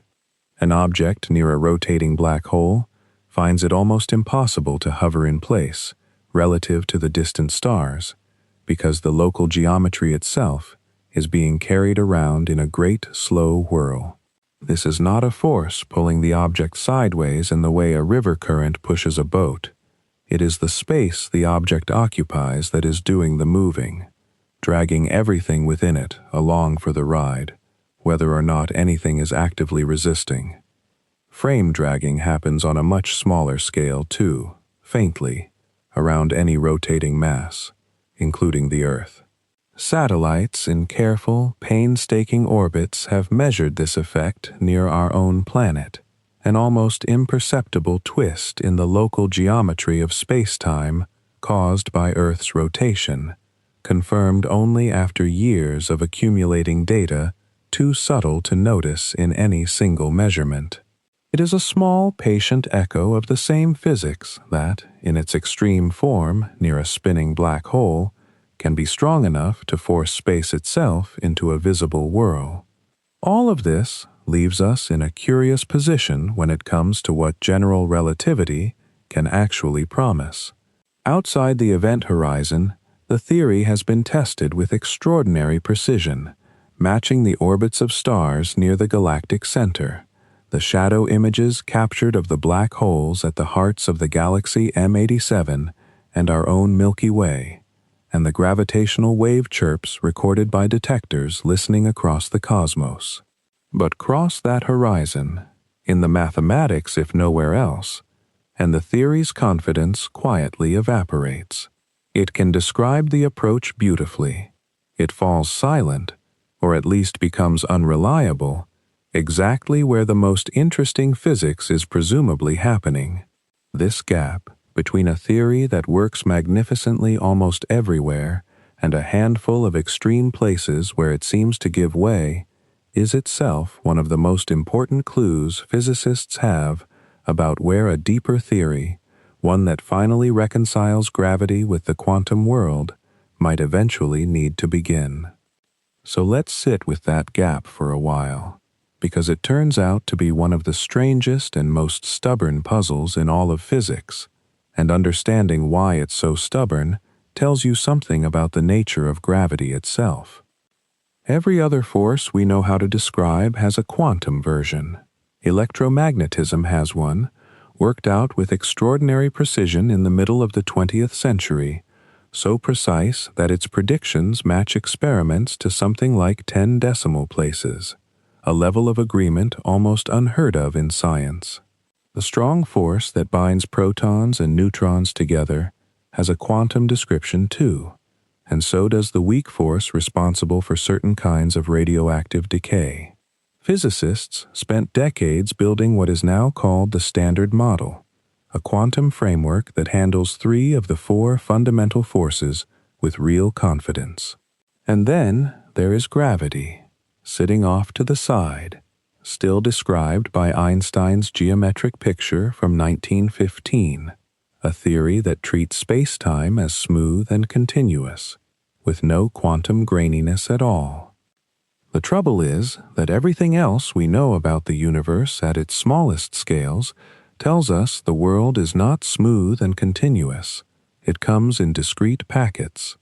An object near a rotating black hole finds it almost impossible to hover in place relative to the distant stars, because the local geometry itself is being carried around in a great slow whirl. This is not a force pulling the object sideways in the way a river current pushes a boat. It is the space the object occupies that is doing the moving, dragging everything within it along for the ride, whether or not anything is actively resisting. Frame dragging happens on a much smaller scale too, faintly, around any rotating mass, including the Earth. Satellites in careful, painstaking orbits have measured this effect near our own planet, an almost imperceptible twist in the local geometry of space-time caused by Earth's rotation, confirmed only after years of accumulating data too subtle to notice in any single measurement. It is a small, patient echo of the same physics that, in its extreme form near a spinning black hole, can be strong enough to force space itself into a visible whirl. All of this leaves us in a curious position when it comes to what general relativity can actually promise. Outside the event horizon, The theory has been tested with extraordinary precision, matching the orbits of stars near the galactic center, the shadow images captured of the black holes at the hearts of the galaxy M87 and our own Milky Way, and the gravitational wave chirps recorded by detectors listening across the cosmos. But cross that horizon, in the mathematics if nowhere else, and the theory's confidence quietly evaporates. It can describe the approach beautifully. It falls silent, or at least becomes unreliable, exactly where the most interesting physics is presumably happening. This gap between a theory that works magnificently almost everywhere and a handful of extreme places where it seems to give way is itself one of the most important clues physicists have about where a deeper theory, one that finally reconciles gravity with the quantum world, might eventually need to begin. So let's sit with that gap for a while, because it turns out to be one of the strangest and most stubborn puzzles in all of physics, and understanding why it's so stubborn tells you something about the nature of gravity itself. Every other force we know how to describe has a quantum version. Electromagnetism has one, worked out with extraordinary precision in the middle of the 20th century, so precise that its predictions match experiments to something like 10 decimal places, a level of agreement almost unheard of in science. The strong force that binds protons and neutrons together has a quantum description too, and so does the weak force responsible for certain kinds of radioactive decay. Physicists spent decades building what is now called the Standard Model, a quantum framework that handles 3 of the 4 fundamental forces with real confidence. And then there is gravity, sitting off to the side, still described by Einstein's geometric picture from 1915, a theory that treats space-time as smooth and continuous, with no quantum graininess at all. The trouble is that everything else we know about the universe at its smallest scales tells us the world is not smooth and continuous. It comes in discrete packets.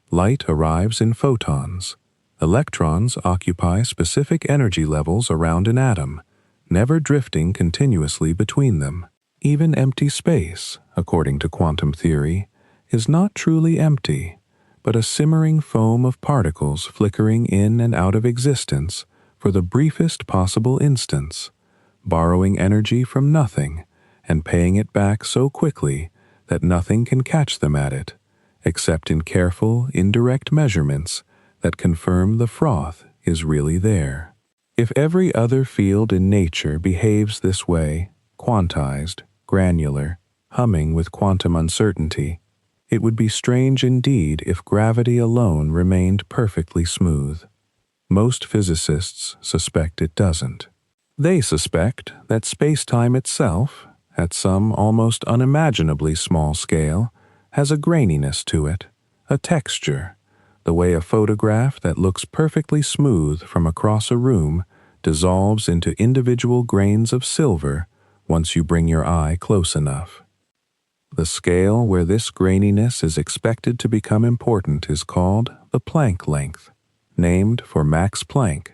Light arrives in photons. Electrons occupy specific energy levels around an atom, never drifting continuously between them. Even empty space, according to quantum theory, is not truly empty, but a simmering foam of particles flickering in and out of existence for the briefest possible instance, borrowing energy from nothing and paying it back so quickly that nothing can catch them at it, except in careful, indirect measurements that confirm the froth is really there. If every other field in nature behaves this way, quantized, granular, humming with quantum uncertainty, it would be strange indeed if gravity alone remained perfectly smooth. Most physicists suspect it doesn't. They suspect that space-time itself, at some almost unimaginably small scale, has a graininess to it, a texture, the way a photograph that looks perfectly smooth from across a room dissolves into individual grains of silver once you bring your eye close enough. The scale where this graininess is expected to become important is called the Planck length, named for Max Planck,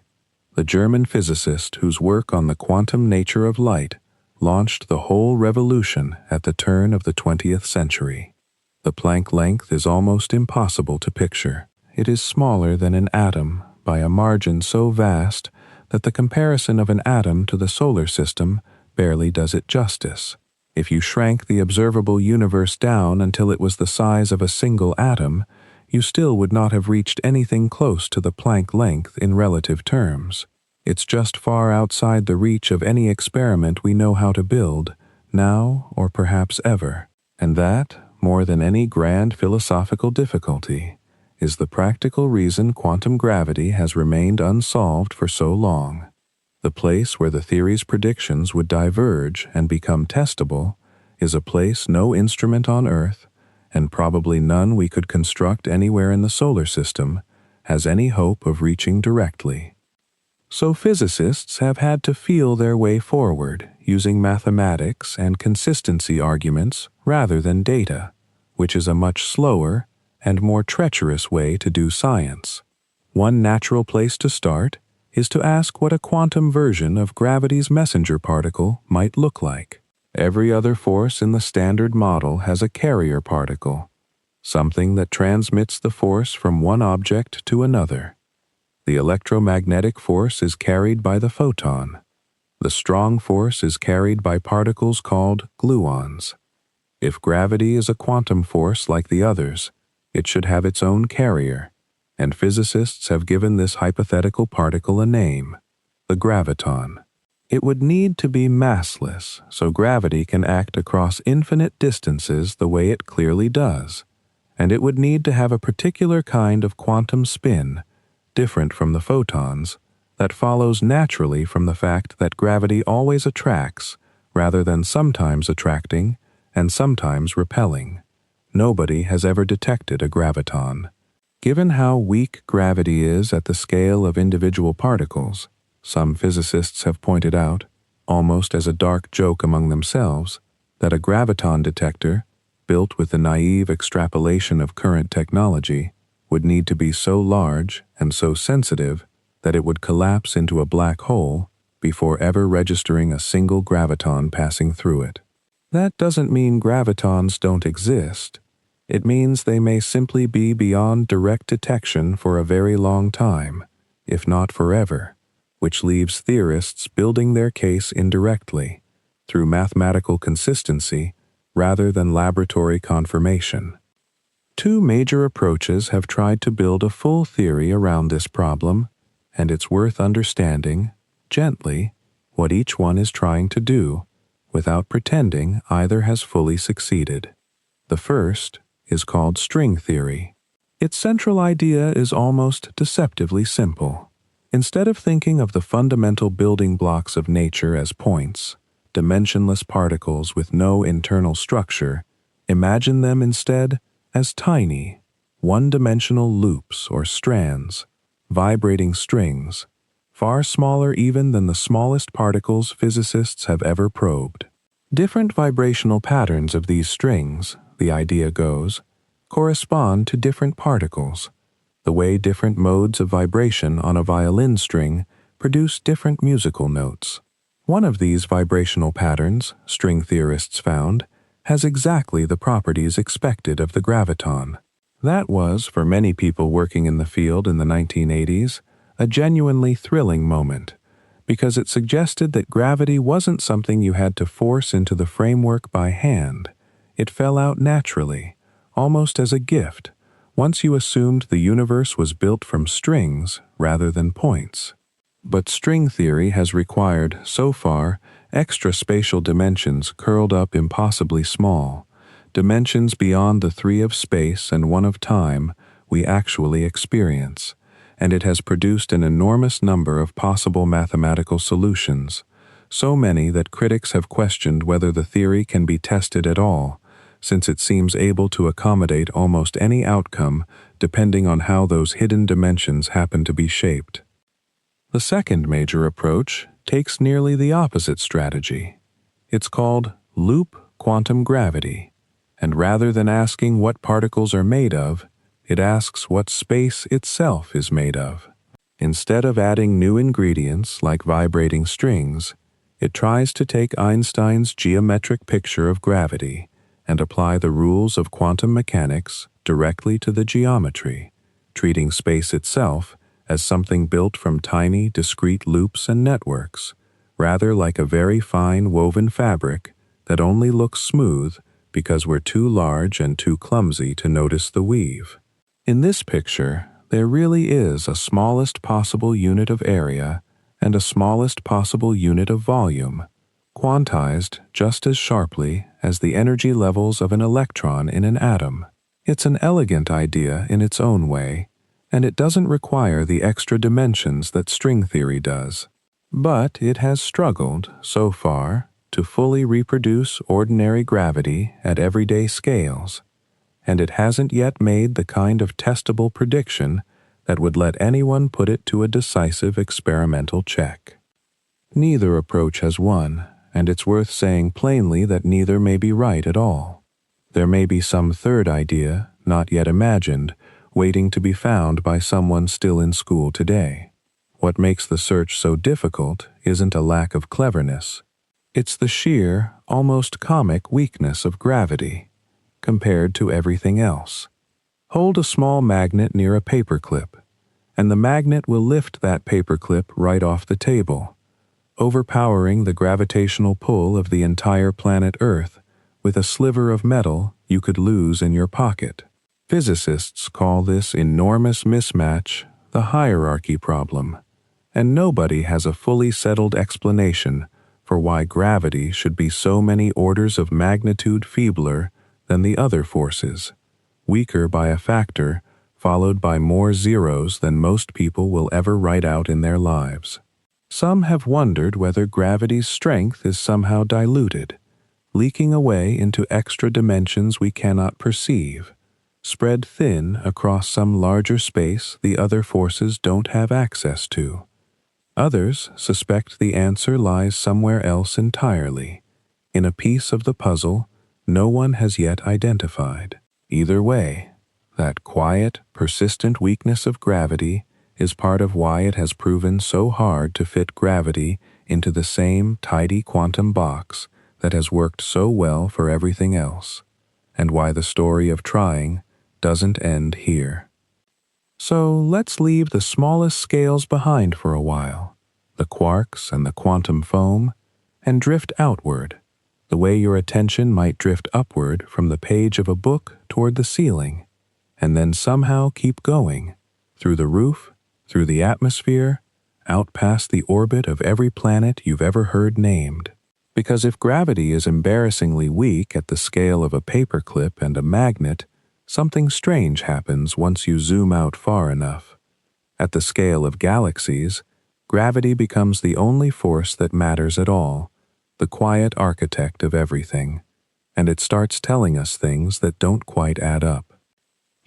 the German physicist whose work on the quantum nature of light launched the whole revolution at the turn of the 20th century. The Planck length is almost impossible to picture. It is smaller than an atom by a margin so vast that the comparison of an atom to the solar system barely does it justice. If you shrank the observable universe down until it was the size of a single atom, you still would not have reached anything close to the Planck length in relative terms. It's just far outside the reach of any experiment we know how to build, now or perhaps ever. And that, more than any grand philosophical difficulty, is the practical reason quantum gravity has remained unsolved for so long. The place where the theory's predictions would diverge and become testable is a place no instrument on Earth, and probably none we could construct anywhere in the solar system, has any hope of reaching directly. So physicists have had to feel their way forward using mathematics and consistency arguments rather than data, which is a much slower and more treacherous way to do science. One natural place to start is to ask what a quantum version of gravity's messenger particle might look like. Every other force in the standard model has a carrier particle, something that transmits the force from one object to another. The electromagnetic force is carried by the photon. The strong force is carried by particles called gluons. If gravity is a quantum force like the others, it should have its own carrier, and physicists have given this hypothetical particle a name, the graviton. It would need to be massless, so gravity can act across infinite distances the way it clearly does, and it would need to have a particular kind of quantum spin, different from the photons, that follows naturally from the fact that gravity always attracts, rather than sometimes attracting and sometimes repelling. Nobody has ever detected a graviton. Given how weak gravity is at the scale of individual particles, some physicists have pointed out, almost as a dark joke among themselves, that a graviton detector, built with the naive extrapolation of current technology, would need to be so large and so sensitive that it would collapse into a black hole before ever registering a single graviton passing through it. That doesn't mean gravitons don't exist. It means they may simply be beyond direct detection for a very long time, if not forever, which leaves theorists building their case indirectly, through mathematical consistency rather than laboratory confirmation. Two major approaches have tried to build a full theory around this problem, and it's worth understanding, gently, what each one is trying to do, without pretending either has fully succeeded. The first is called string theory. Its central idea is almost deceptively simple. Instead of thinking of the fundamental building blocks of nature as points, dimensionless particles with no internal structure, imagine them instead as tiny, one-dimensional loops or strands, vibrating strings, far smaller even than the smallest particles physicists have ever probed. Different vibrational patterns of these strings, the idea goes, correspond to different particles, the way different modes of vibration on a violin string produce different musical notes. One of these vibrational patterns, string theorists found, has exactly the properties expected of the graviton. That was, for many people working in the field in the 1980s, a genuinely thrilling moment, because it suggested that gravity wasn't something you had to force into the framework by hand. It fell out naturally, almost as a gift, once you assumed the universe was built from strings rather than points. But string theory has required, so far, extra spatial dimensions curled up impossibly small, dimensions beyond the 3 of space and 1 of time we actually experience, and it has produced an enormous number of possible mathematical solutions, so many that critics have questioned whether the theory can be tested at all, since it seems able to accommodate almost any outcome depending on how those hidden dimensions happen to be shaped. The second major approach takes nearly the opposite strategy. It's called loop quantum gravity, and rather than asking what particles are made of, it asks what space itself is made of. Instead of adding new ingredients like vibrating strings, it tries to take Einstein's geometric picture of gravity and apply the rules of quantum mechanics directly to the geometry, treating space itself as something built from tiny, discrete loops and networks, rather like a very fine woven fabric that only looks smooth because we're too large and too clumsy to notice the weave. In this picture, there really is a smallest possible unit of area and a smallest possible unit of volume, quantized just as sharply as the energy levels of an electron in an atom. It's an elegant idea in its own way, and it doesn't require the extra dimensions that string theory does. But it has struggled, so far, to fully reproduce ordinary gravity at everyday scales, and it hasn't yet made the kind of testable prediction that would let anyone put it to a decisive experimental check. Neither approach has won, and it's worth saying plainly that neither may be right at all. There may be some third idea, not yet imagined, waiting to be found by someone still in school today. What makes the search so difficult isn't a lack of cleverness. It's the sheer, almost comic weakness of gravity, compared to everything else. Hold a small magnet near a paperclip, and the magnet will lift that paperclip right off the table, overpowering the gravitational pull of the entire planet Earth with a sliver of metal you could lose in your pocket. Physicists call this enormous mismatch the hierarchy problem, and nobody has a fully settled explanation for why gravity should be so many orders of magnitude feebler than the other forces, weaker by a factor followed by more zeros than most people will ever write out in their lives. Some have wondered whether gravity's strength is somehow diluted, leaking away into extra dimensions we cannot perceive, spread thin across some larger space the other forces don't have access to. Others suspect the answer lies somewhere else entirely, in a piece of the puzzle no one has yet identified. Either way, that quiet, persistent weakness of gravity is part of why it has proven so hard to fit gravity into the same tidy quantum box that has worked so well for everything else, and why the story of trying doesn't end here. So let's leave the smallest scales behind for a while, the quarks and the quantum foam, and drift outward, the way your attention might drift upward from the page of a book toward the ceiling, and then somehow keep going, through the roof, through the atmosphere, out past the orbit of every planet you've ever heard named. Because if gravity is embarrassingly weak at the scale of a paperclip and a magnet, something strange happens once you zoom out far enough. At the scale of galaxies, gravity becomes the only force that matters at all, the quiet architect of everything, and it starts telling us things that don't quite add up.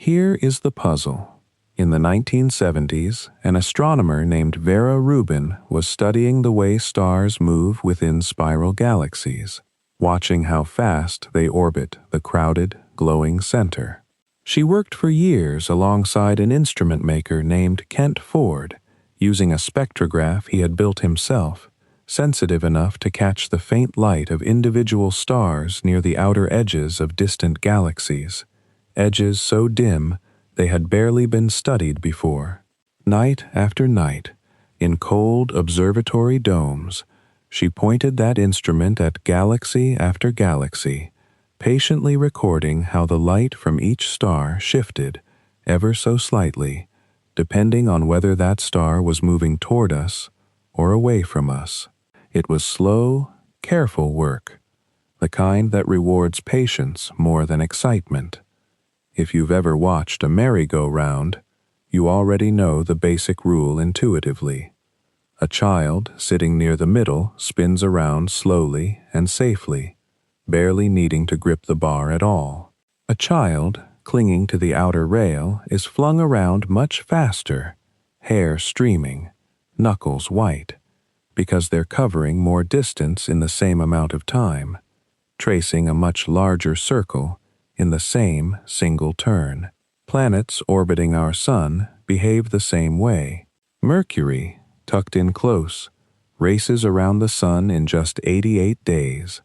Here is the puzzle. In the 1970s, an astronomer named Vera Rubin was studying the way stars move within spiral galaxies, watching how fast they orbit the crowded, glowing center. She worked for years alongside an instrument maker named Kent Ford, using a spectrograph he had built himself, sensitive enough to catch the faint light of individual stars near the outer edges of distant galaxies, edges so dim they had barely been studied before. Night after night, in cold observatory domes, she pointed that instrument at galaxy after galaxy, patiently recording how the light from each star shifted, ever so slightly, depending on whether that star was moving toward us or away from us. It was slow, careful work, the kind that rewards patience more than excitement. If you've ever watched a merry-go-round, you already know the basic rule intuitively. A child sitting near the middle spins around slowly and safely, barely needing to grip the bar at all. A child clinging to the outer rail is flung around much faster, hair streaming, knuckles white, because they're covering more distance in the same amount of time, tracing a much larger circle in the same single turn. Planets orbiting our sun behave the same way. Mercury, tucked in close, races around the sun in just 88 days,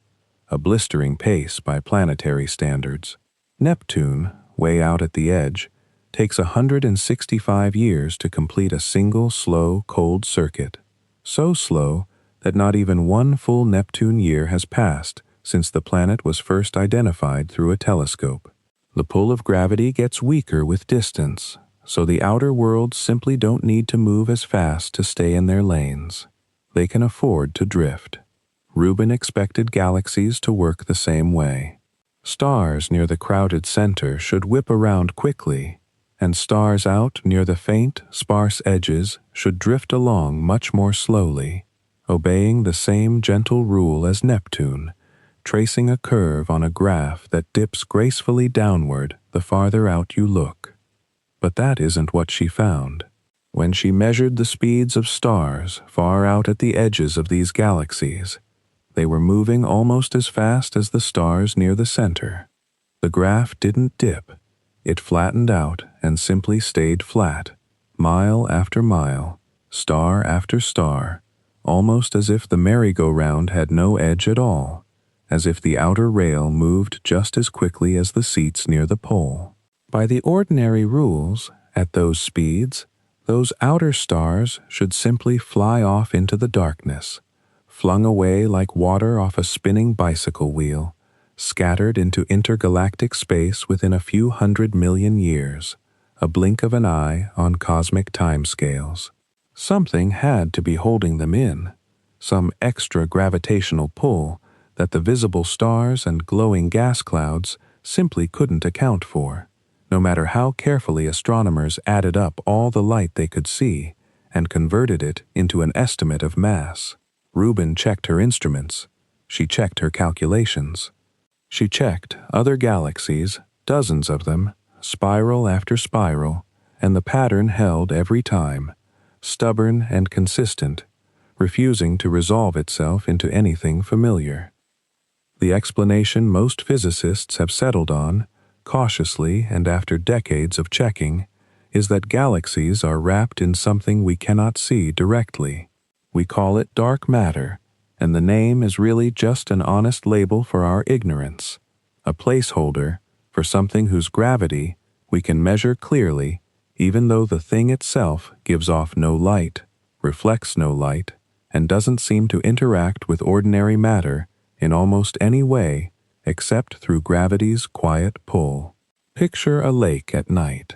a blistering pace by planetary standards. Neptune, way out at the edge, takes 165 years to complete a single slow, cold circuit, so slow that not even one full Neptune year has passed since the planet was first identified through a telescope. The pull of gravity gets weaker with distance, so the outer worlds simply don't need to move as fast to stay in their lanes. They can afford to drift. Rubin expected galaxies to work the same way. Stars near the crowded center should whip around quickly, and stars out near the faint, sparse edges should drift along much more slowly, obeying the same gentle rule as Neptune, tracing a curve on a graph that dips gracefully downward the farther out you look. But that isn't what she found. When she measured the speeds of stars far out at the edges of these galaxies, they were moving almost as fast as the stars near the center. The graph didn't dip. It flattened out and simply stayed flat, mile after mile, star after star, almost as if the merry-go-round had no edge at all, as if the outer rail moved just as quickly as the seats near the pole. By the ordinary rules, at those speeds, those outer stars should simply fly off into the darkness, flung away like water off a spinning bicycle wheel, scattered into intergalactic space within a few 100 million years, a blink of an eye on cosmic timescales. Something had to be holding them in, some extra gravitational pull that the visible stars and glowing gas clouds simply couldn't account for, no matter how carefully astronomers added up all the light they could see and converted it into an estimate of mass. Rubin checked her instruments. She checked her calculations. She checked other galaxies, dozens of them, spiral after spiral, and the pattern held every time, stubborn and consistent, refusing to resolve itself into anything familiar. The explanation most physicists have settled on, cautiously and after decades of checking, is that galaxies are wrapped in something we cannot see directly. We call it dark matter, and the name is really just an honest label for our ignorance, a placeholder for something whose gravity we can measure clearly, even though the thing itself gives off no light, reflects no light, and doesn't seem to interact with ordinary matter in almost any way except through gravity's quiet pull. Picture a lake at night,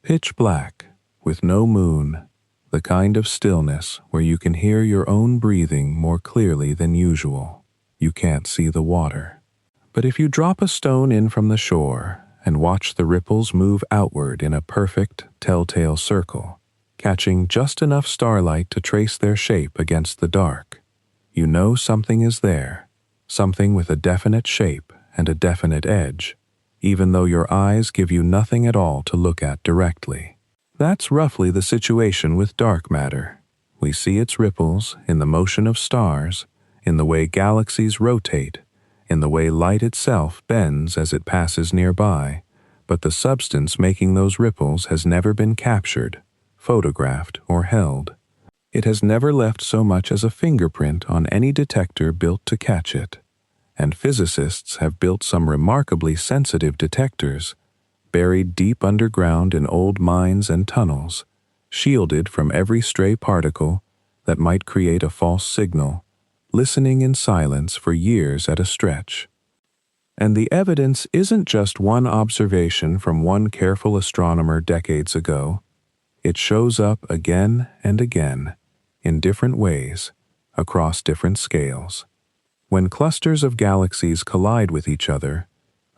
pitch black, with no moon, the kind of stillness where you can hear your own breathing more clearly than usual. You can't see the water. But if you drop a stone in from the shore and watch the ripples move outward in a perfect, telltale circle, catching just enough starlight to trace their shape against the dark, you know something is there, something with a definite shape and a definite edge, even though your eyes give you nothing at all to look at directly. That's roughly the situation with dark matter. We see its ripples in the motion of stars, in the way galaxies rotate, in the way light itself bends as it passes nearby, but the substance making those ripples has never been captured, photographed, or held. It has never left so much as a fingerprint on any detector built to catch it, and physicists have built some remarkably sensitive detectors, buried deep underground in old mines and tunnels, shielded from every stray particle that might create a false signal, listening in silence for years at a stretch. And the evidence isn't just one observation from one careful astronomer decades ago. It shows up again and again, in different ways, across different scales. When clusters of galaxies collide with each other,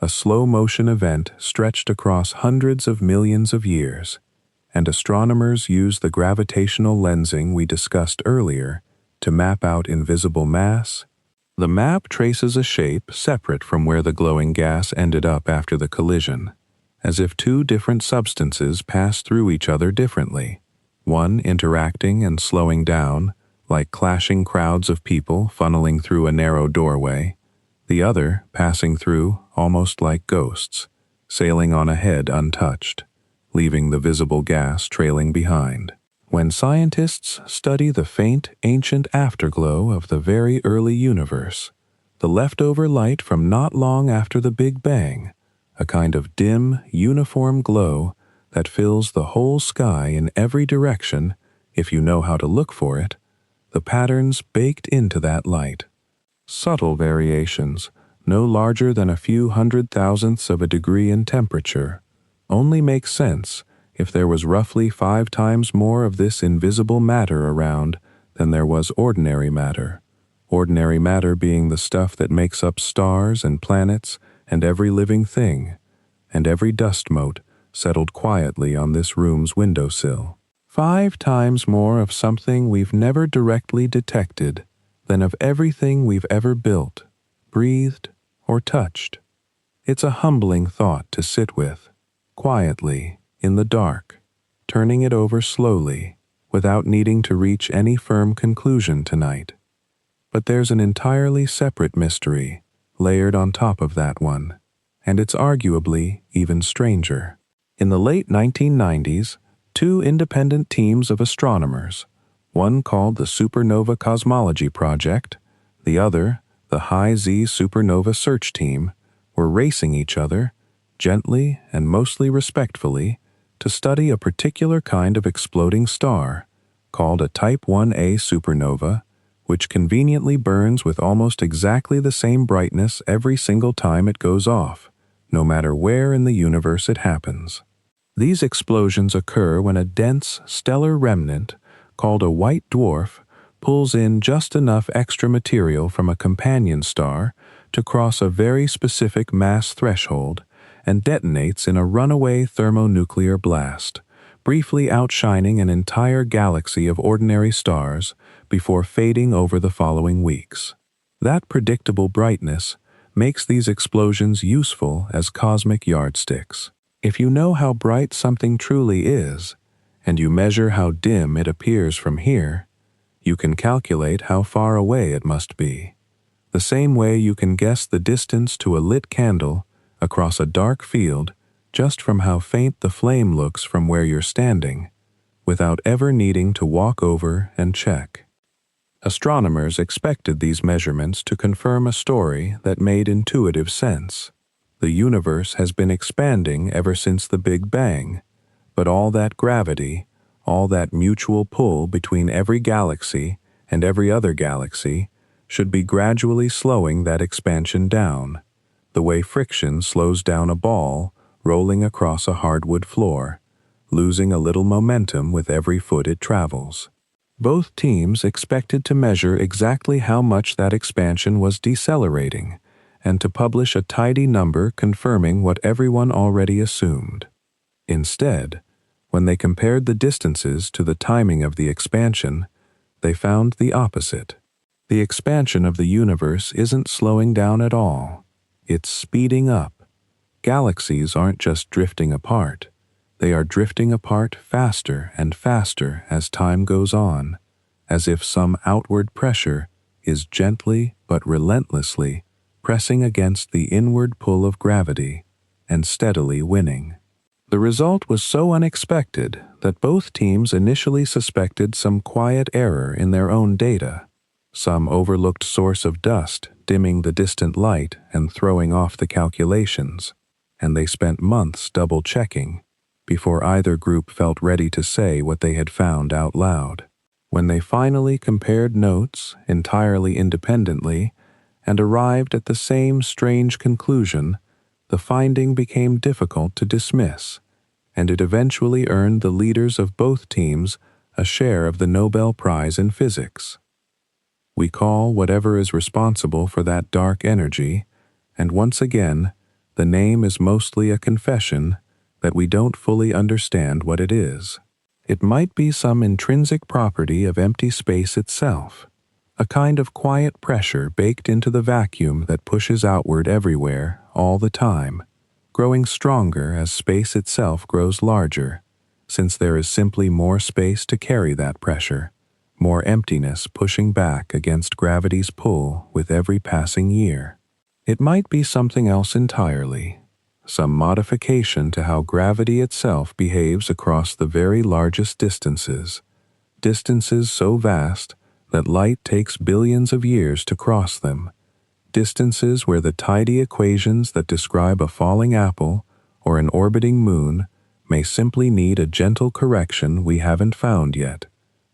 a slow-motion event stretched across hundreds of millions of years, and astronomers use the gravitational lensing we discussed earlier to map out invisible mass. The map traces a shape separate from where the glowing gas ended up after the collision, as if two different substances passed through each other differently, one interacting and slowing down, like clashing crowds of people funneling through a narrow doorway, the other passing through almost like ghosts, sailing on ahead untouched, leaving the visible gas trailing behind. When scientists study the faint, ancient afterglow of the very early universe, the leftover light from not long after the Big Bang, a kind of dim, uniform glow that fills the whole sky in every direction if you know how to look for it, the patterns baked into that light, subtle variations, no larger than a few 100,000ths of a degree in temperature, only make sense if there was roughly 5 times more of this invisible matter around than there was ordinary matter being the stuff that makes up stars and planets and every living thing, and every dust mote settled quietly on this room's windowsill. 5 times more of something we've never directly detected than of everything we've ever built, breathed, or touched. It's a humbling thought to sit with, quietly, in the dark, turning it over slowly, without needing to reach any firm conclusion tonight. But there's an entirely separate mystery layered on top of that one, and it's arguably even stranger. In the late 1990s, two independent teams of astronomers, one called the Supernova Cosmology Project, the other, the High Z Supernova Search Team, were racing each other, gently and mostly respectfully, to study a particular kind of exploding star, called a Type 1a supernova, which conveniently burns with almost exactly the same brightness every single time it goes off, no matter where in the universe it happens. These explosions occur when a dense stellar remnant, called a white dwarf, pulls in just enough extra material from a companion star to cross a very specific mass threshold and detonates in a runaway thermonuclear blast, briefly outshining an entire galaxy of ordinary stars before fading over the following weeks. That predictable brightness makes these explosions useful as cosmic yardsticks. If you know how bright something truly is, and you measure how dim it appears from here, you can calculate how far away it must be. The same way you can guess the distance to a lit candle across a dark field just from how faint the flame looks from where you're standing, without ever needing to walk over and check. Astronomers expected these measurements to confirm a story that made intuitive sense. The universe has been expanding ever since the Big Bang, but all that gravity, all that mutual pull between every galaxy and every other galaxy, should be gradually slowing that expansion down, the way friction slows down a ball rolling across a hardwood floor, losing a little momentum with every foot it travels. Both teams expected to measure exactly how much that expansion was decelerating, and to publish a tidy number confirming what everyone already assumed. Instead, when they compared the distances to the timing of the expansion, they found the opposite. The expansion of the universe isn't slowing down at all. It's speeding up. Galaxies aren't just drifting apart. They are drifting apart faster and faster as time goes on, as if some outward pressure is gently but relentlessly pressing against the inward pull of gravity and steadily winning. The result was so unexpected that both teams initially suspected some quiet error in their own data, some overlooked source of dust dimming the distant light and throwing off the calculations, and they spent months double-checking before either group felt ready to say what they had found out loud. When they finally compared notes entirely independently and arrived at the same strange conclusion, the finding became difficult to dismiss, and it eventually earned the leaders of both teams a share of the Nobel Prize in Physics. We call whatever is responsible for that dark energy, and once again, the name is mostly a confession that we don't fully understand what it is. It might be some intrinsic property of empty space itself, a kind of quiet pressure baked into the vacuum that pushes outward everywhere, all the time, growing stronger as space itself grows larger, since there is simply more space to carry that pressure, more emptiness pushing back against gravity's pull with every passing year. It might be something else entirely, some modification to how gravity itself behaves across the very largest distances so vast that light takes billions of years to cross them, distances where the tidy equations that describe a falling apple or an orbiting moon may simply need a gentle correction we haven't found yet.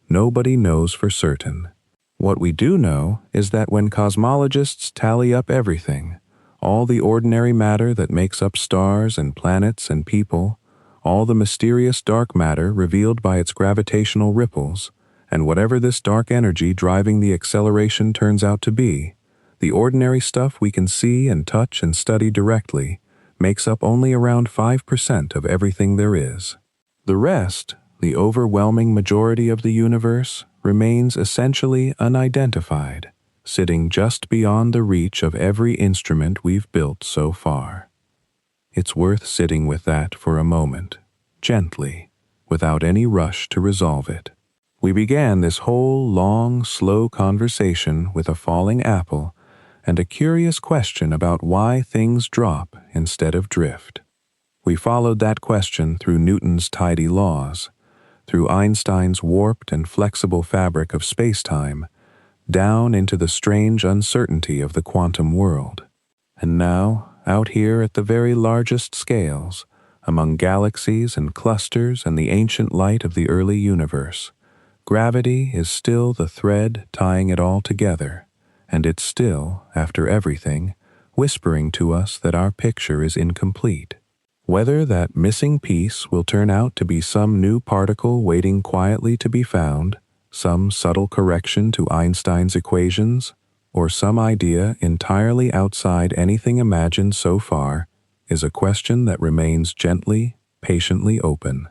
Nobody knows for certain. What we do know is that when cosmologists tally up everything, all the ordinary matter that makes up stars and planets and people, all the mysterious dark matter revealed by its gravitational ripples, and whatever this dark energy driving the acceleration turns out to be, the ordinary stuff we can see and touch and study directly makes up only around 5% of everything there is. The rest, the overwhelming majority of the universe, remains essentially unidentified, sitting just beyond the reach of every instrument we've built so far. It's worth sitting with that for a moment, gently, without any rush to resolve it. We began this whole long, slow conversation with a falling apple and a curious question about why things drop instead of drift. We followed that question through Newton's tidy laws, through Einstein's warped and flexible fabric of space-time, down into the strange uncertainty of the quantum world. And now, out here at the very largest scales, among galaxies and clusters and the ancient light of the early universe, gravity is still the thread tying it all together, and it's still, after everything, whispering to us that our picture is incomplete. Whether that missing piece will turn out to be some new particle waiting quietly to be found, some subtle correction to Einstein's equations, or some idea entirely outside anything imagined so far, is a question that remains gently, patiently open.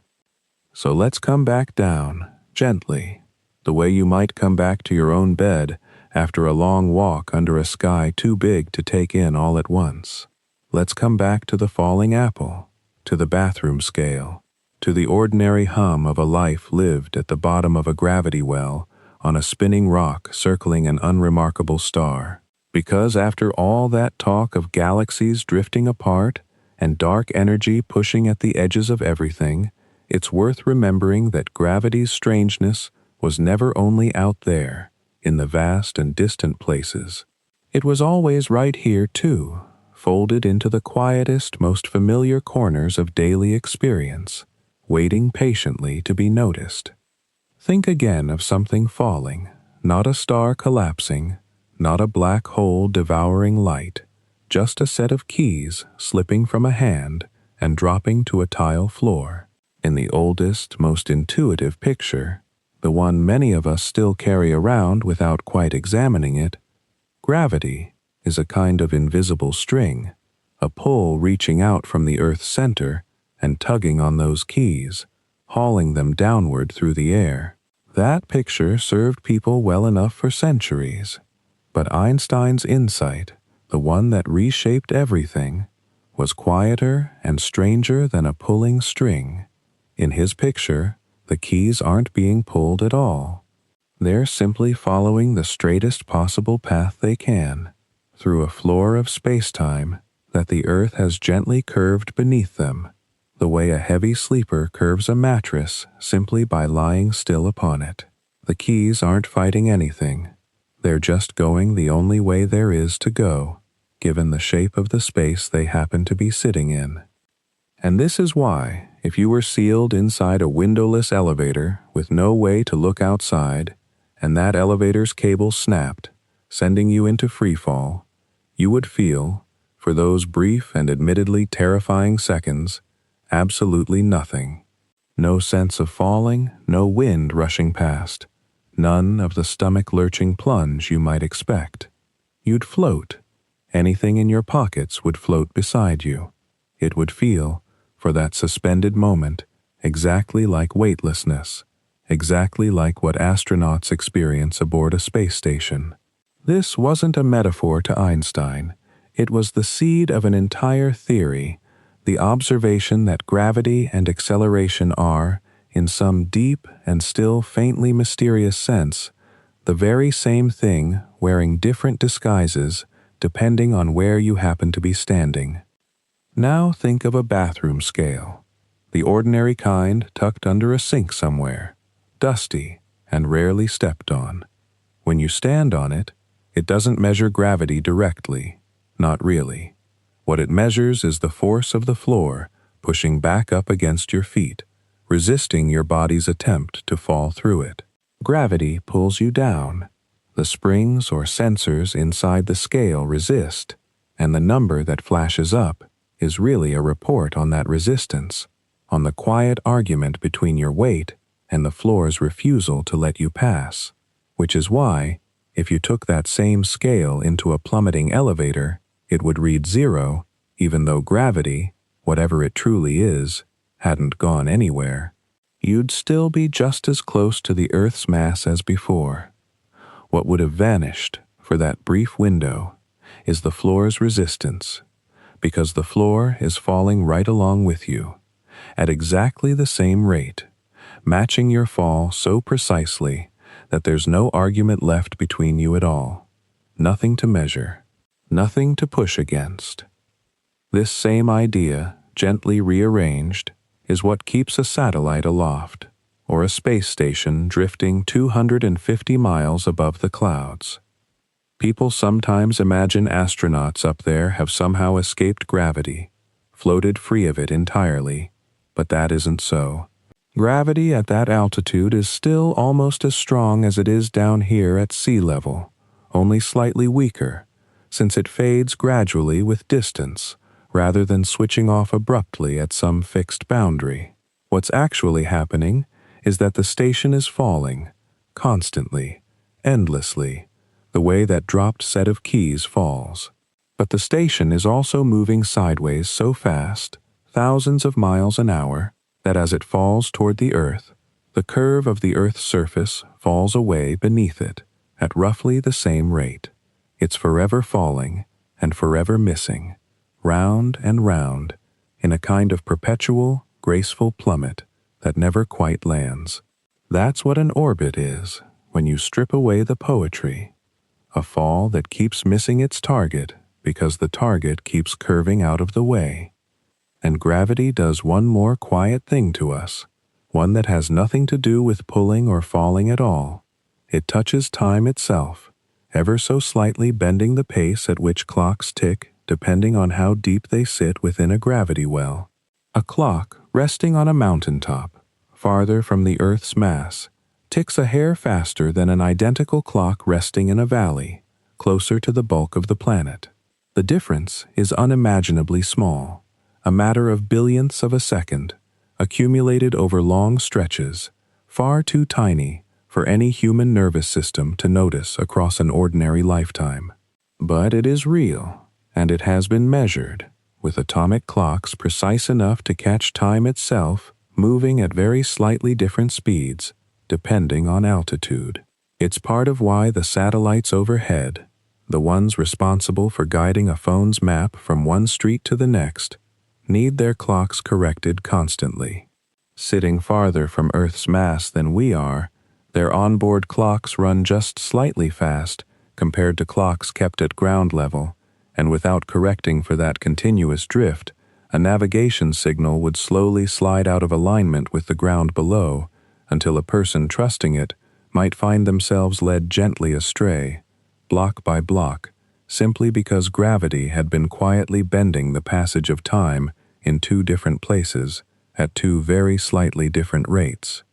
So let's come back down, gently, the way you might come back to your own bed after a long walk under a sky too big to take in all at once. Let's come back to the falling apple, to the bathroom scale, to the ordinary hum of a life lived at the bottom of a gravity well on a spinning rock circling an unremarkable star. Because after all that talk of galaxies drifting apart and dark energy pushing at the edges of everything, it's worth remembering that gravity's strangeness was never only out there, in the vast and distant places. It was always right here, too, folded into the quietest, most familiar corners of daily experience, waiting patiently to be noticed. Think again of something falling, not a star collapsing, not a black hole devouring light, just a set of keys slipping from a hand and dropping to a tile floor. In the oldest, most intuitive picture, the one many of us still carry around without quite examining it, gravity is a kind of invisible string, a pull reaching out from the Earth's center and tugging on those keys, hauling them downward through the air. That picture served people well enough for centuries, but Einstein's insight, the one that reshaped everything, was quieter and stranger than a pulling string. In his picture, the keys aren't being pulled at all. They're simply following the straightest possible path they can, through a floor of space-time that the Earth has gently curved beneath them, the way a heavy sleeper curves a mattress simply by lying still upon it. The keys aren't fighting anything. They're just going the only way there is to go, given the shape of the space they happen to be sitting in. And this is why, if you were sealed inside a windowless elevator with no way to look outside, and that elevator's cable snapped, sending you into freefall, you would feel, for those brief and admittedly terrifying seconds, absolutely nothing. No sense of falling, no wind rushing past, none of the stomach-lurching plunge you might expect. You'd float. Anything in your pockets would float beside you. It would feel, for that suspended moment, exactly like weightlessness, exactly like what astronauts experience aboard a space station. This wasn't a metaphor to Einstein. It was the seed of an entire theory, the observation that gravity and acceleration are, in some deep and still faintly mysterious sense, the very same thing wearing different disguises depending on where you happen to be standing. Now think of a bathroom scale, the ordinary kind tucked under a sink somewhere, dusty and rarely stepped on. When you stand on it, it doesn't measure gravity directly, not really. What it measures is the force of the floor pushing back up against your feet, resisting your body's attempt to fall through it. Gravity pulls you down. The springs or sensors inside the scale resist, and the number that flashes up is really a report on that resistance, on the quiet argument between your weight and the floor's refusal to let you pass. Which is why, if you took that same scale into a plummeting elevator, it would read 0, even though gravity, whatever it truly is, hadn't gone anywhere. You'd still be just as close to the Earth's mass as before. What would have vanished, for that brief window, is the floor's resistance, because the floor is falling right along with you, at exactly the same rate, matching your fall so precisely that there's no argument left between you at all, nothing to measure, nothing to push against. This same idea, gently rearranged, is what keeps a satellite aloft, or a space station drifting 250 miles above the clouds. People sometimes imagine astronauts up there have somehow escaped gravity, floated free of it entirely, but that isn't so. Gravity at that altitude is still almost as strong as it is down here at sea level, only slightly weaker, since it fades gradually with distance, rather than switching off abruptly at some fixed boundary. What's actually happening is that the station is falling, constantly, endlessly, the way that dropped set of keys falls. But the station is also moving sideways so fast, thousands of miles an hour, that as it falls toward the Earth, the curve of the Earth's surface falls away beneath it at roughly the same rate. It's forever falling and forever missing, round and round, in a kind of perpetual, graceful plummet that never quite lands. That's what an orbit is, when you strip away the poetry. A fall that keeps missing its target because the target keeps curving out of the way. And gravity does one more quiet thing to us, one that has nothing to do with pulling or falling at all. It touches time itself, ever so slightly bending the pace at which clocks tick depending on how deep they sit within a gravity well. A clock resting on a mountaintop, farther from the Earth's mass, ticks a hair faster than an identical clock resting in a valley, closer to the bulk of the planet. The difference is unimaginably small, a matter of billionths of a second, accumulated over long stretches, far too tiny for any human nervous system to notice across an ordinary lifetime. But it is real, and it has been measured, with atomic clocks precise enough to catch time itself, moving at very slightly different speeds, depending on altitude. It's part of why the satellites overhead, the ones responsible for guiding a phone's map from one street to the next, need their clocks corrected constantly. Sitting farther from Earth's mass than we are, their onboard clocks run just slightly fast compared to clocks kept at ground level, and without correcting for that continuous drift, a navigation signal would slowly slide out of alignment with the ground below, until a person trusting it might find themselves led gently astray, block by block, simply because gravity had been quietly bending the passage of time in two different places at two very slightly different rates.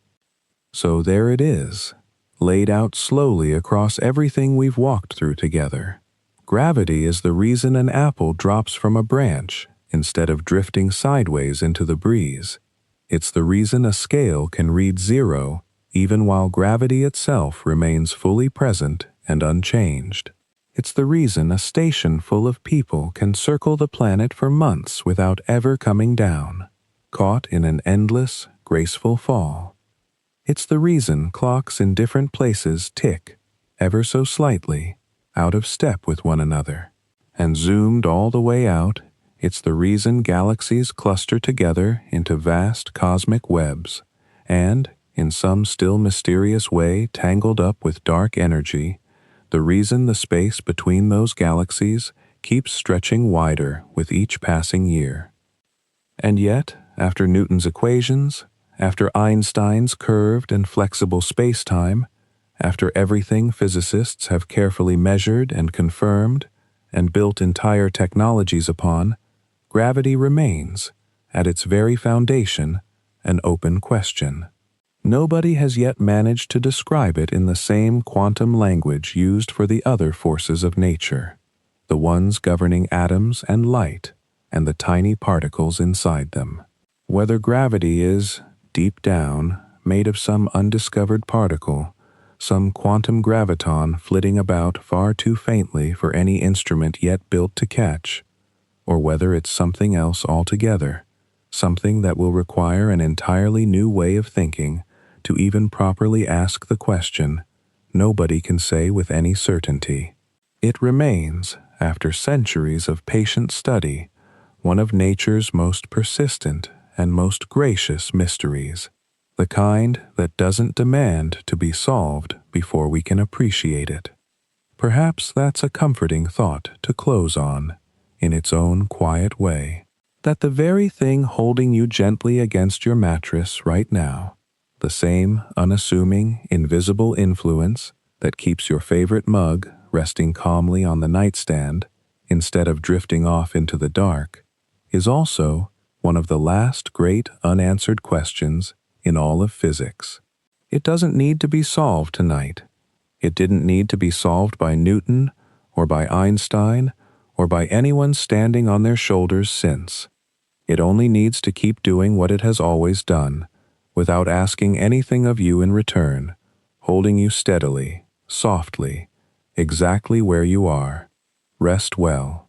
So there it is, laid out slowly across everything we've walked through together. Gravity is the reason an apple drops from a branch instead of drifting sideways into the breeze. It's the reason a scale can read 0 even while gravity itself remains fully present and unchanged. It's the reason a station full of people can circle the planet for months without ever coming down, caught in an endless, graceful fall. It's the reason clocks in different places tick, ever so slightly, out of step with one another. And zoomed all the way out, it's the reason galaxies cluster together into vast cosmic webs, and, in some still mysterious way tangled up with dark energy, the reason the space between those galaxies keeps stretching wider with each passing year. And yet, after Newton's equations, after Einstein's curved and flexible space-time, after everything physicists have carefully measured and confirmed and built entire technologies upon, gravity remains, at its very foundation, an open question. Nobody has yet managed to describe it in the same quantum language used for the other forces of nature, the ones governing atoms and light, and the tiny particles inside them. Whether gravity is, deep down, made of some undiscovered particle, some quantum graviton flitting about far too faintly for any instrument yet built to catch, or whether it's something else altogether, something that will require an entirely new way of thinking to even properly ask the question, nobody can say with any certainty. It remains, after centuries of patient study, one of nature's most persistent and most gracious mysteries, the kind that doesn't demand to be solved before we can appreciate it. Perhaps that's a comforting thought to close on, in its own quiet way. that the very thing holding you gently against your mattress right now, the same unassuming, invisible influence that keeps your favorite mug resting calmly on the nightstand instead of drifting off into the dark, is also one of the last great unanswered questions in all of physics. It doesn't need to be solved tonight. It didn't need to be solved by Newton or by Einstein or by anyone standing on their shoulders since. It only needs to keep doing what it has always done, without asking anything of you in return, holding you steadily, softly, exactly where you are. Rest well.